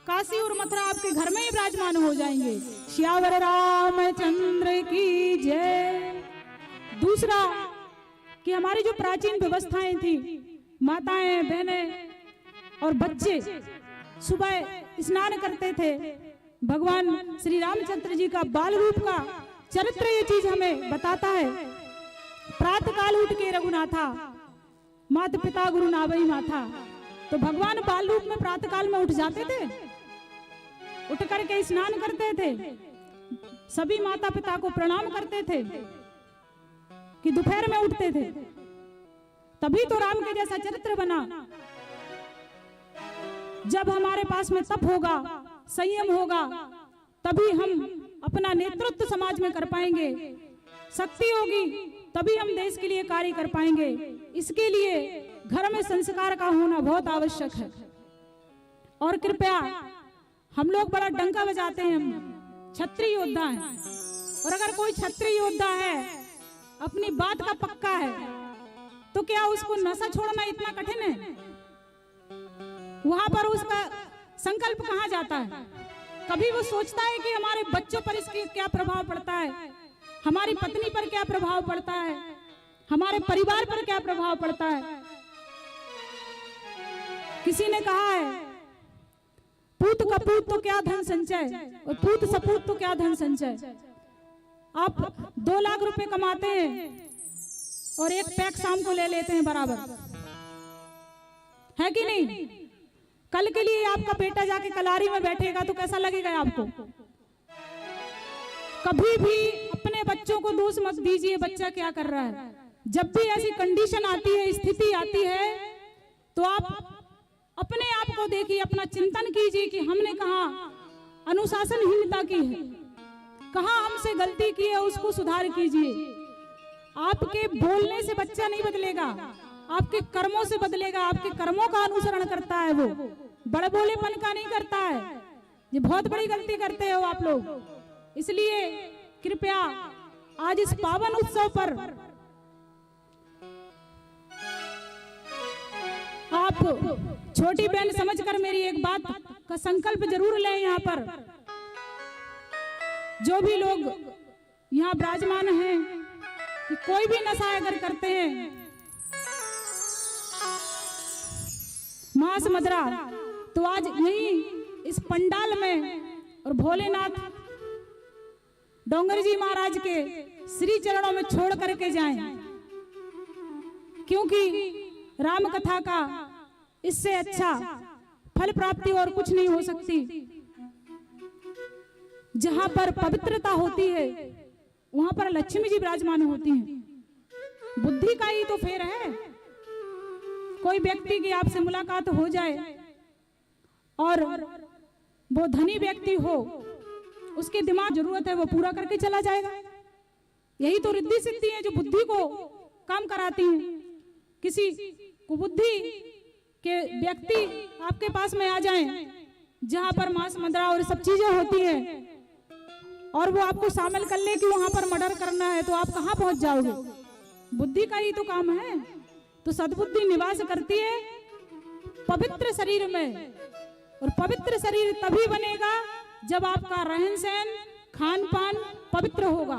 काशी और मथुरा आपके घर में ही विराजमान हो जाएंगे। श्यावर रामचंद्र की जय। दूसरा कि हमारी जो प्राचीन व्यवस्थाएं थी, माताएं बहनें और बच्चे सुबह स्नान करते थे। भगवान श्री रामचंद्र जी का बाल रूप का चरित्र ये चीज हमें बताता है। प्रातः काल उठ के रघुनाथा, माता पिता गुरु नावई माथा। तो भगवान बाल रूप में प्रातः काल में उठ जाते थे, उठ करके स्नान करते थे, सभी माता पिता को प्रणाम करते थे कि दोपहर में उठते थे। तभी तो राम के जैसा चरित्र बना। जब हमारे पास में तप होगा, संयम होगा, तभी हम अपना नेतृत्व समाज में कर पाएंगे। शक्ति होगी तभी हम देश के लिए कार्य कर पाएंगे। इसके लिए घर में संस्कार का होना बहुत आवश्यक है। और कृपया, हम लोग बड़ा डंका बजाते हैं, हम क्षत्रिय योद्धा हैं, और अगर कोई क्षत्रिय योद्धा है, अपनी बात का पक्का है, तो क्या उसको नशा छोड़ना इतना कठिन है? वहां पर उसका संकल्प कहां जाता है? कभी वो सोचता है कि हमारे बच्चों पर इसके क्या प्रभाव पड़ता है, हमारी पत्नी पर क्या प्रभाव पड़ता है, हमारे परिवार पर क्या प्रभाव पड़ता है? किसी ने कहा है, पूत कपूत तो क्या धन संचय, और पूत सपूत तो क्या धन संचय। आप 2 लाख रुपए कमाते हैं और एक पैक शाम को ले लेते हैं, बराबर है कि नहीं? कल के लिए आपका बेटा जाके कलारी में बैठेगा तो कैसा लगेगा आपको? कभी भी अपने बच्चों को दोष मत दीजिए, बच्चा क्या कर रहा है। जब भी ऐसी कंडीशन आती है, स्थिति आती है, तो आप अपने आप को देखिए, अपना चिंतन कीजिए कि हमने कहाँ अनुशासनहीनता की है, कहाँ हमसे गलती की है, उसको सुधार कीजिए। आपके बोलने से बच्चा नहीं बदलेगा, आपके कर्मों से बदलेगा। आपके कर्मों का अनुसरण करता है, वो बड़े बोलेपन का नहीं करता है। ये बहुत बड़ी गलती करते हो आप लोग। इसलिए कृपया आज इस पावन उत्सव पर आप छोटी बहन समझकर मेरी एक बात का संकल्प जरूर लें। यहाँ पर जो भी लोग यहाँ विराजमान हैं, कि कोई भी नशा अगर करते हैं, मांस मदिरा, तो आज यही इस पंडाल में और भोलेनाथ डोंगर जी महाराज के श्री चरणों में छोड़ करके जाएं, क्योंकि राम कथा का इससे अच्छा फल प्राप्ति और कुछ नहीं हो सकती। जहां पर पवित्रता होती है, वहां पर लक्ष्मी जी विराजमान होती हैं। बुद्धि का ही तो फेर है। कोई व्यक्ति की आपसे मुलाकात हो जाए और वो धनी व्यक्ति हो, उसके दिमाग जरूरत है वो पूरा करके चला जाएगा। यही तो रिद्धि सिद्धि है जो बुद्धि को काम कराती हैं। किसी कुबुद्धि के व्यक्ति आपके पास में आ जाएं, जहां पर मांस मदिरा और सब चीजें होती हैं, और वो आपको शामिल कर ले कि वहां पर मर्डर करना है, तो आप कहां पहुंच जाओगे? बुद्धि का ही तो काम है। तो सद्बुद्धि निवास करती है पवित्र शरीर में, और पवित्र शरीर तभी बनेगा जब आपका रहन सहन खान पान पवित्र होगा।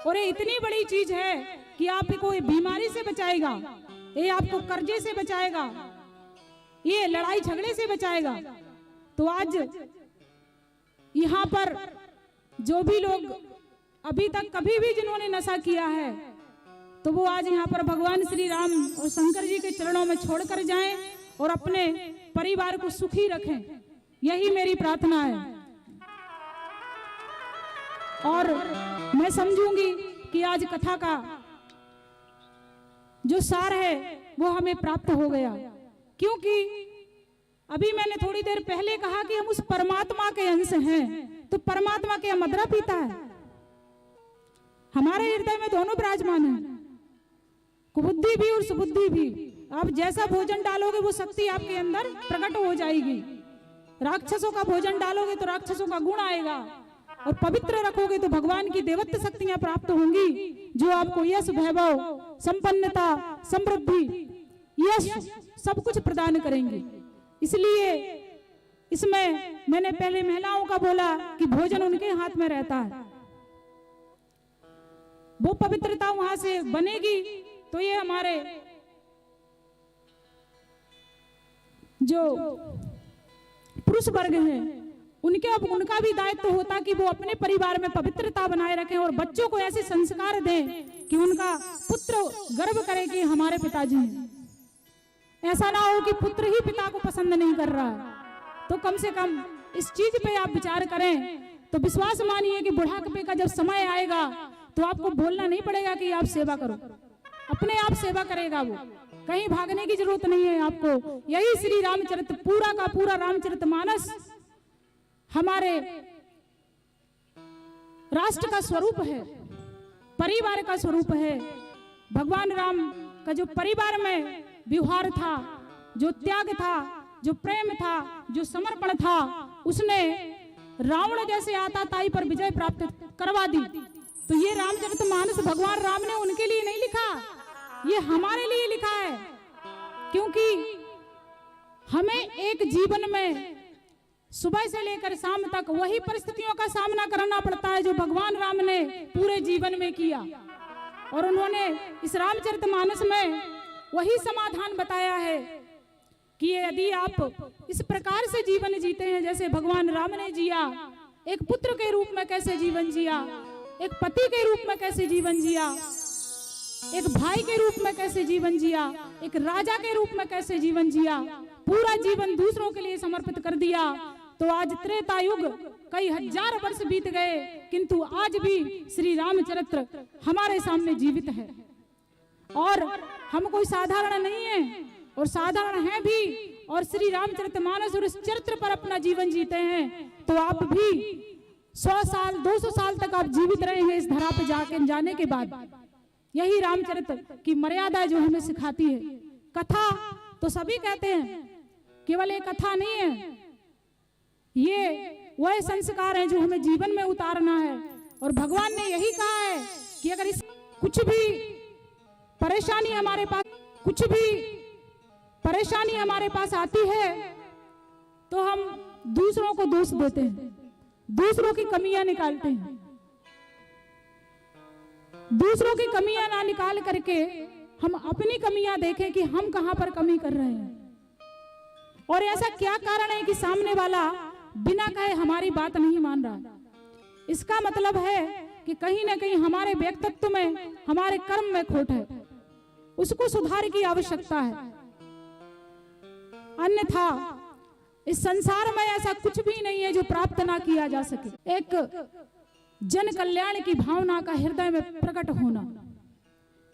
और ये इतनी बड़ी चीज है कि आपको बीमारी से बचाएगा, ये आपको कर्जे से बचाएगा, ये लड़ाई झगड़े से बचाएगा। तो आज यहाँ पर जो भी लोग अभी तक कभी भी जिन्होंने नशा किया है, तो वो आज यहाँ पर भगवान श्री राम और शंकर जी के चरणों में छोड़कर जाएं और अपने परिवार को सुखी रखें। यही मेरी प्रार्थना है। और मैं समझूंगी कि आज कथा का जो सार है वो हमें प्राप्त हो गया, क्योंकि अभी मैंने थोड़ी देर पहले कहा कि हम उस परमात्मा के अंश हैं। तो परमात्मा क्या मदिरा पीता है? हमारे हृदय में दोनों विराजमान है, कुबुद्धि भी और सुबुद्धि भी। आप जैसा भोजन डालोगे वो शक्ति आपके अंदर प्रकट हो जाएगी। राक्षसों का भोजन डालोगे तो राक्षसों का गुण आएगा, और पवित्र रखोगे तो भगवान की देवत्व शक्तियां प्राप्त होंगी, जो आपको यश, वैभव, संपन्नता, समृद्धि, यश सब कुछ प्रदान करेंगे। इसलिए इसमें मैंने पहले महिलाओं का बोला कि भोजन उनके हाथ में रहता है, वो पवित्रता वहां से बनेगी तो ये हमारे जो पुरुष वर्ग हैं उनका भी दायित्व होता कि वो अपने परिवार में पवित्रता बनाए रखें और बच्चों को ऐसे संस्कार दें कि उनका पुत्र गर्व करे कि हमारे पिताजी हैं। ऐसा ना हो कि पुत्र ही पिता को पसंद नहीं कर रहा है। तो कम से कम इस चीज पे आप विचार करें तो विश्वास मानिए कि बुढ़ापे का जब समय आएगा तो आपको बोलना नहीं पड़ेगा कि आप सेवा करो, अपने आप सेवा करेगा वो, कहीं भागने की जरूरत नहीं है आपको। यही श्री रामचरित पूरा का पूरा रामचरितमानस हमारे राष्ट्र का स्वरूप है, परिवार का स्वरूप है। भगवान राम का जो परिवार में व्यवहार था, जो त्याग था, जो प्रेम था, जो समर्पण था, उसने रावण जैसे आताताई पर विजय प्राप्त करवा दी। तो ये रामचरितमानस भगवान राम ने उनके लिए नहीं लिखा, ये हमारे लिए लिखा है, क्योंकि हमें एक जीवन में सुबह से लेकर शाम तक वही परिस्थितियों का सामना करना पड़ता है जो भगवान राम ने पूरे जीवन में किया। और उन्होंने इस रामचरितमानस में वही समाधान बताया है कि यदि आप इस प्रकार से जीवन जीते हैं जैसे भगवान राम ने जिया, एक पुत्र के रूप में कैसे जीवन जिया, एक पति के रूप में कैसे जीवन जिया, एक भाई के रूप में कैसे जीवन जिया, एक राजा के रूप में कैसे जीवन जिया, पूरा जीवन दूसरों के लिए समर्पित कर दिया। तो आज त्रेता युग कई हजार वर्ष बीत गए, किंतु आज भी श्री रामचरित्र हमारे सामने जीवित है। और हम कोई साधारण नहीं है और साधारण है भी, और श्री रामचरितमानस और इस चरित्र पर अपना जीवन जीते हैं। तो आप भी 100 साल 200 साल तक आप जीवित रहेंगे इस धरा पे जाने के बाद। यही रामचरित्र की मर्यादा जो हमें सिखाती है। कथा तो सभी कहते हैं, केवल एक कथा नहीं है, ये वह संस्कार है जो हमें जीवन में उतारना है। और भगवान ने यही कहा है कि अगर इस कुछ भी परेशानी हमारे पास आती है तो हम दूसरों को दोष देते हैं, दूसरों की कमियां निकालते हैं। दूसरों की कमियां ना निकाल करके हम अपनी कमियां देखें कि हम कहां पर कमी कर रहे हैं। और ऐसा क्या कारण है कि सामने वाला बिना कहे हमारी बात नहीं मान रहा। इसका मतलब है कि कहीं ना कहीं हमारे व्यक्तित्व में, हमारे कर्म में खोट है, उसको सुधार की आवश्यकता है। अन्यथा इस संसार में ऐसा कुछ भी नहीं है जो प्राप्त ना किया जा सके। एक जन कल्याण की भावना का हृदय में प्रकट होना।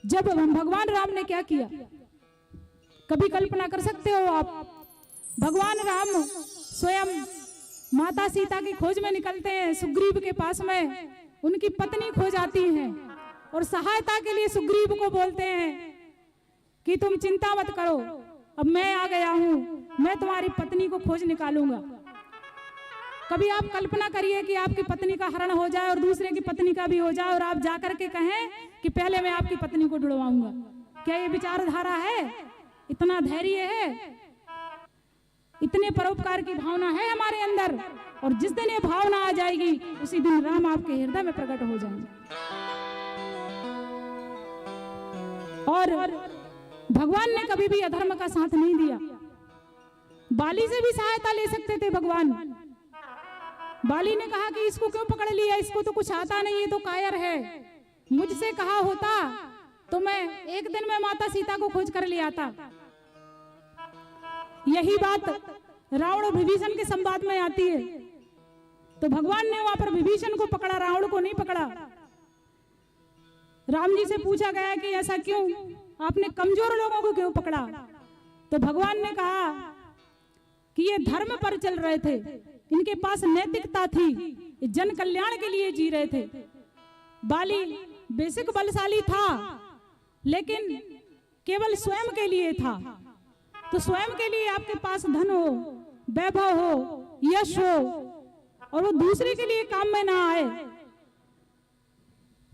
जब भगवान राम ने क्या किया, कभी कल्पना कर सकते हो आप? भगवान राम स्वयं माता सीता की खोज में निकलते हैं, सुग्रीव के पास में उनकी पत्नी खो जाती है और सहायता के लिए सुग्रीव को बोलते हैं कि तुम चिंता मत करो, अब मैं आ गया हूं, मैं तुम्हारी पत्नी को खोज निकालूंगा। कभी आप कल्पना करिए कि आपकी पत्नी का हरण हो जाए और दूसरे की पत्नी का भी हो जाए और आप जाकर के कहें कि पहले मैं आपकी पत्नी को ढूंढवाऊंगा। क्या ये विचारधारा है? इतना धैर्य है? इतने परोपकार की भावना है हमारे अंदर? और जिस दिन ये भावना आ जाएगी उसी दिन राम आपके हृदय में प्रकट हो जाएंगे। और भगवान ने कभी भी अधर्म का साथ नहीं दिया। बाली से भी सहायता ले सकते थे भगवान। बाली ने कहा कि इसको क्यों पकड़ लिया, इसको तो कुछ आता नहीं है, तो कायर है। मुझसे कहा होता तो मैं एक दिन में माता सीता को खोज कर ले आता। यही बात रावण और विभीषण के संवाद में आती है। तो भगवान ने वहां पर विभीषण को पकड़ा, रावण को नहीं पकड़ा। राम जी से पूछा गया कि ऐसा क्यों, आपने कमजोर लोगों को क्यों पकड़ा? तो भगवान ने कहा कि ये धर्म पर चल रहे थे, इनके पास नैतिकता थी, ये जन कल्याण के लिए जी रहे थे। बाली बेसिक बलशाली था लेकिन केवल स्वयं के लिए था। तो स्वयं के लिए आपके पास धन हो, वैभव हो, यश हो और वो दूसरे के लिए काम में ना आए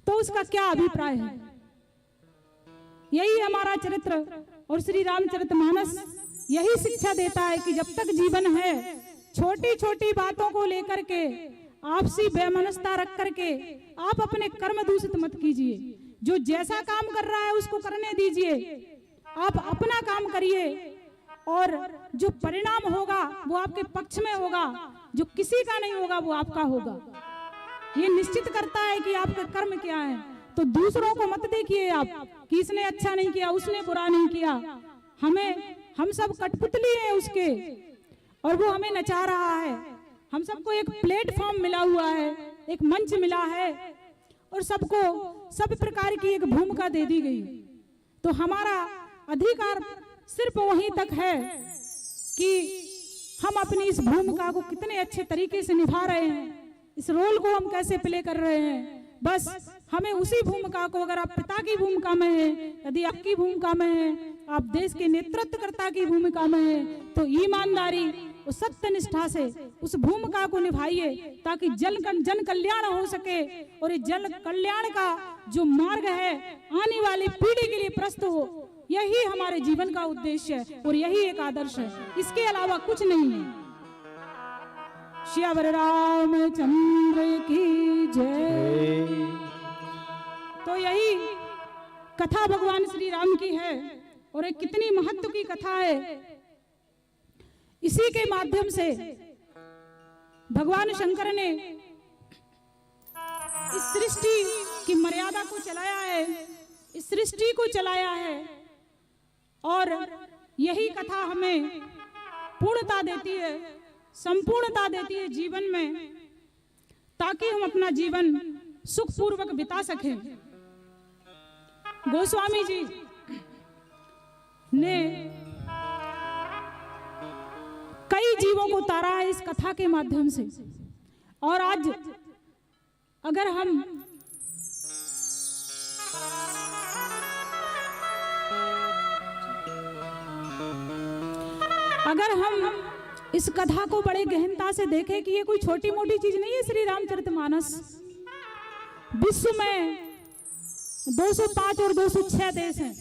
तो उसका क्या अभिप्राय है? यही हमारा चरित्र और श्री रामचरितमानस यही शिक्षा देता है कि जब तक जीवन है, छोटी छोटी बातों को लेकर के आपसी बेमनस्ता रख करके आप अपने कर्म दूषित मत कीजिए। जो जैसा काम कर रहा है उसको करने दीजिए, आप अपना काम करिए। और जो परिणाम होगा वो आपके पक्ष में होगा, जो किसी का नहीं होगा वो आपका होगा। ये निश्चित करता है कि आपके कर्म क्या है। तो दूसरों को मत देखिए आप कि इसने अच्छा नहीं किया, उसने बुरा नहीं किया। हम सब कठपुतली हैं उसके, और वो हमें नचा रहा है। हम सबको एक प्लेटफॉर्म मिला हुआ है, एक मंच मिला है, और सबको सब प्रकार की एक भूमिका दे दी गई। तो हमारा अधिकार सिर्फ वहीं तक है कि हम अपनी इस भूमिका को कितने अच्छे तरीके से निभा रहे हैं, इस रोल को हम कैसे प्ले कर रहे हैं। बस हमें उसी भूमिका को, अगर आप पिता की भूमिका में हैं, यदि आपकी भूमिका में हैं, आप देश के नेतृत्वकर्ता की भूमिका में हैं, तो ईमानदारी और सत्य निष्ठा से उस भूमिका को निभाइए, ताकि जन कल्याण हो सके, और ये जन कल्याण का जो मार्ग है आने वाली पीढ़ी के लिए प्रस्तुत हो। यही हमारे जीवन का उद्देश्य है और यही एक आदर्श है, इसके अलावा कुछ नहीं है। श्यावर रामचंद्र की जय। तो यही कथा भगवान श्री राम की है, और एक कितनी महत्व की कथा है। इसी के माध्यम से भगवान शंकर ने इस सृष्टि की मर्यादा को चलाया है, इस सृष्टि को चलाया है, और यही कथा हमें पूर्णता देती है, संपूर्णता देती है जीवन में, ताकि हम अपना जीवन सुखपूर्वक बिता सकें। गोस्वामी जी ने कई जीवों को तारा है इस कथा के माध्यम से, और आज अगर हम इस कथा को बड़े गहनता से देखें कि ये कोई छोटी मोटी चीज नहीं है। श्री रामचरितमानस विश्व में 205 और 206 देश हैं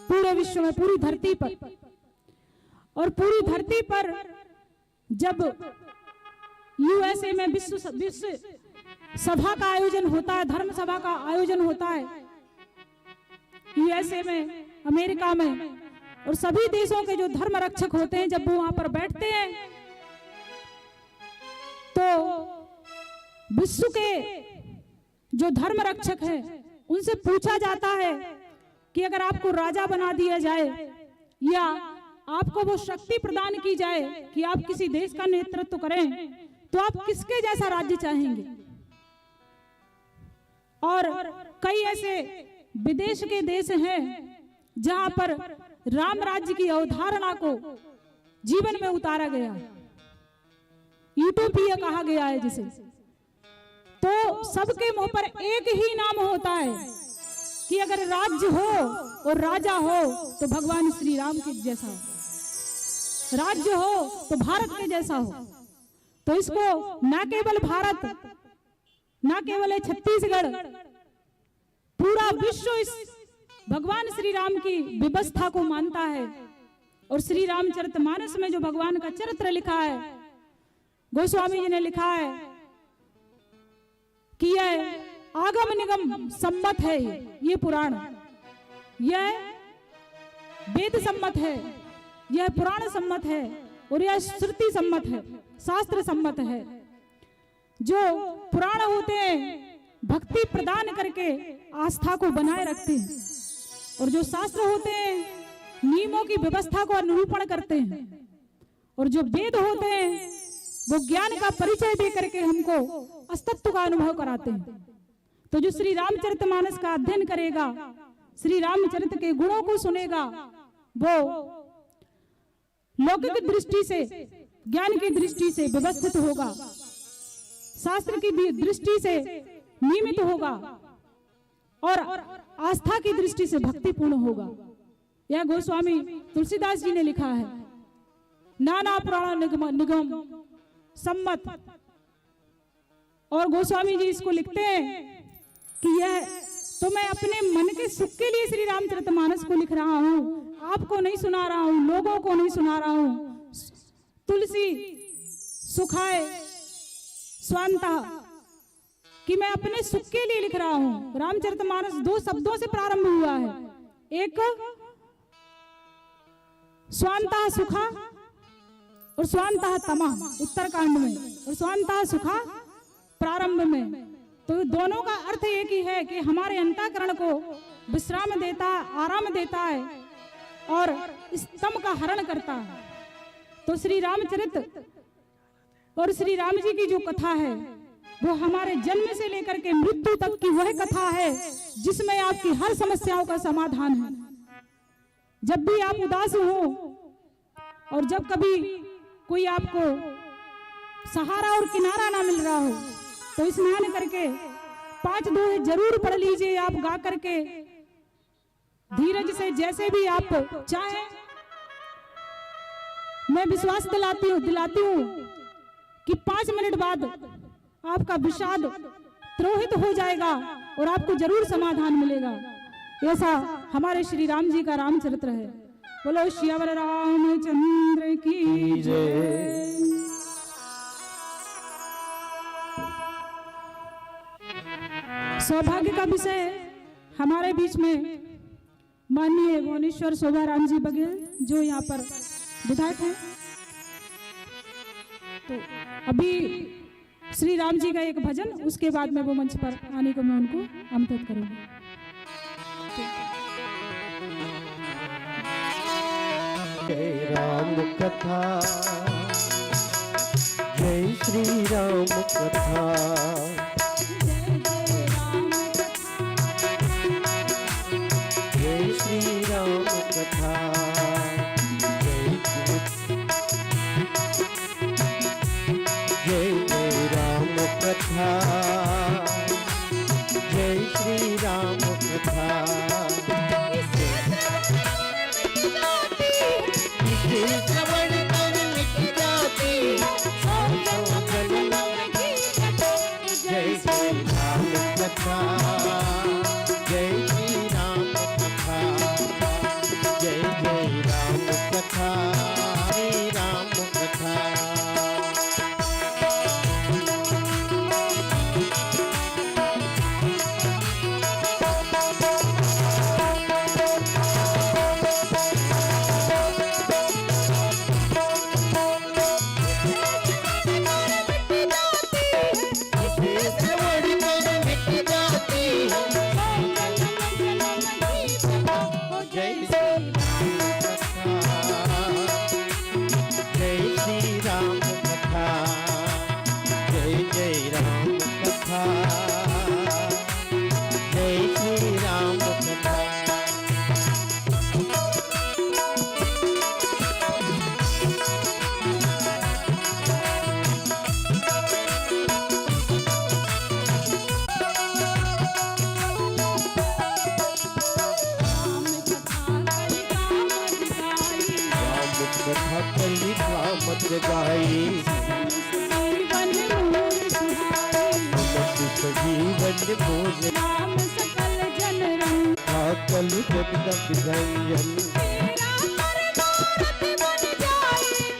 पूरे विश्व में, पूरी धरती पर। और पूरी धरती पर जब यूएसए में विश्व सभा का आयोजन होता है, धर्म सभा का आयोजन होता है यूएसए में, अमेरिका में, और सभी देशों के जो धर्म रक्षक होते हैं जब वो वहां पर बैठते हैं, तो विश्व के जो धर्म रक्षक हैं उनसे पूछा जाता है कि अगर आपको राजा बना दिया जाए या आपको वो शक्ति प्रदान की जाए कि आप किसी देश का नेतृत्व करें, तो आप किसके जैसा राज्य चाहेंगे। और कई ऐसे विदेश के देश हैं जहां पर राम राज्य की अवधारणा को जीवन में उतारा गया, यूटोपिया कहा गया है जिसे। तो सबके मुंह पर एक ही नाम होता है कि अगर राज्य हो और राजा हो तो भगवान श्री राम के जैसा हो, राज्य हो तो भारत के जैसा हो। तो इसको न केवल भारत, न केवल छत्तीसगढ़, पूरा विश्व इस भगवान श्री राम की व्यवस्था को मानता है। और श्री रामचरितमानस में जो भगवान का चरित्र लिखा है, गोस्वामी जी ने लिखा है कि यह आगम निगम सम्मत है, ये पुराण, यह वेद सम्मत है, यह पुराण सम्मत है, और यह श्रुति सम्मत है, शास्त्र सम्मत है। जो पुराण होते हैं भक्ति प्रदान करके आस्था को बनाए रखते हैं, और जो शास्त्र होते हैं नियमों की व्यवस्था को अनुरूपण करते हैं, और जो वेद होते हैं वो ज्ञान का परिचय दे करके हमको अस्तित्व का अनुभव कराते हैं। तो जो श्री रामचरितमानस का अध्ययन करेगा, श्री रामचरित के गुणों को सुनेगा, वो लौकिक दृष्टि से, ज्ञान की दृष्टि से व्यवस्थित होगा, शास्त्र की दृष्टि से नियमित होगा, और आस्था की दृष्टि से भक्तिपूर्ण होगा। यह गोस्वामी तुलसीदास जी ने लिखा है, नाना पुराण निगम सम्मत। और गोस्वामी जी इसको लिखते हैं कि यह तो मैं अपने मन के सुख के लिए श्री रामचरितमानस को लिख रहा हूं, आपको नहीं सुना रहा हूं, लोगों को नहीं सुना रहा हूं। तुलसी सुखाए स्वांता, कि मैं अपने सुख के लिए लिख रहा हूं। रामचरितमानस दो शब्दों से प्रारंभ हुआ है, एक स्वांतः सुखा और स्वांतः तमः उत्तरकांड में, और स्वांतः सुखा प्रारंभ में। तो दोनों का अर्थ एक ही है कि हमारे अंतःकरण को विश्राम देता, आराम देता है और इस तम का हरण करता है। तो श्री रामचरित और श्री राम जी की जो कथा है वो हमारे जन्म से लेकर के मृत्यु तक की वह कथा है जिसमें आपकी हर समस्याओं का समाधान है। जब भी आप उदास हो और जब कभी कोई आपको सहारा और किनारा ना मिल रहा हो तो स्नान करके 5 दोहे जरूर पढ़ लीजिए आप गा करके, धीरज से, जैसे भी आप चाहें। मैं विश्वास दिलाती हूँ कि 5 मिनट बाद आपका विषाद त्रोहित हो जाएगा और आपको जरूर समाधान मिलेगा। ऐसा हमारे श्री राम जी का रामचरित्र है। बोलो श्यावर रामचंद्र की जय। सौभाग्य का विषय हमारे बीच में माननीय भुवनेश्वर शोभा राम जी बघेल जो यहाँ पर विधायक हैं। तो अभी श्री राम जी का एक भजन, उसके बाद में वो मंच पर आने को मैं उनको आमंत्रित करूंगी। जय राम कथा, जय श्री राम कथा, जय श्री राम कथा, जय जय राम कथा, जय श्री राम कथा। श्रवण कर मिट जाती जय श्री राम कथा, जय श्री राम कथा, जय जय राम कथा, श्री राम कथा। गाई सजीवन भोज नाम सकल जन रंग कल जगदम्ब जंजन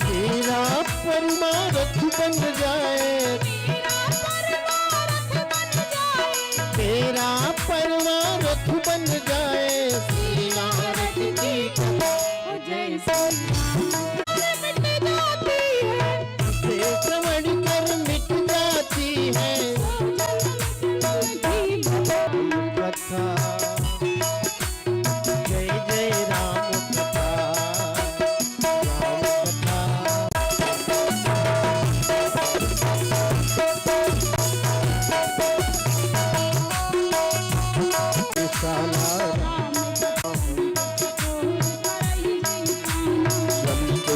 तेरा परमारथ बन जाए, तेरा परमारथ बन जाए, श्री नारद की जय श्रवण कर मिट जाती है कथा। जय जय राम कथा, राम कथा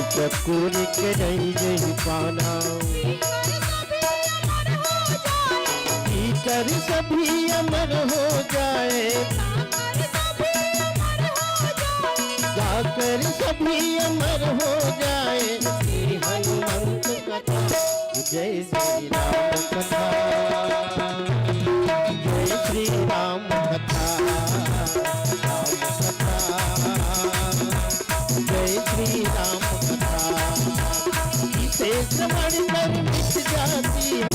चकोर के नहीं जही पाना, कर सभी अमर हो जाए, गाकर सभी अमर हो जाए, श्री हनुमंत कथा। जय श्री राम कथा, जय श्री राम कथा, राम कथा, जय श्री राम कथा। इसे श्रवण कर मिट जाती है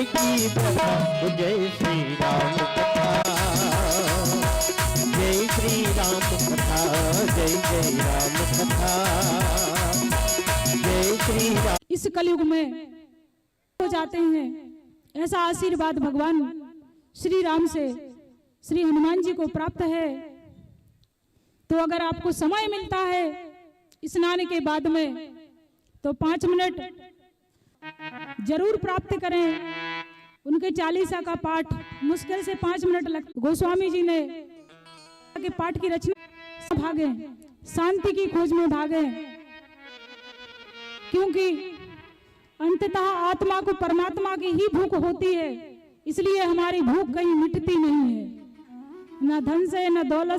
की प्रथा, जय श्री राम कथा, जय श्री राम कथा, जय जय राम कथा, जय श्री राम। इस कलयुग में हो जाते हैं, ऐसा आशीर्वाद भगवान श्री राम से श्री हनुमान जी को प्राप्त है। तो अगर आपको समय मिलता है स्नान के बाद में तो 5 मिनट जरूर प्राप्त करें। उनके चालीसा का पाठ मुश्किल से 5 मिनट लगते। गोस्वामी जी ने के पाठ की रचना भागे, शांति की खोज में भागे, क्योंकि अंततः आत्मा को परमात्मा की ही भूख होती है, इसलिए हमारी भूख कहीं मिटती नहीं है, न धन से न दौलत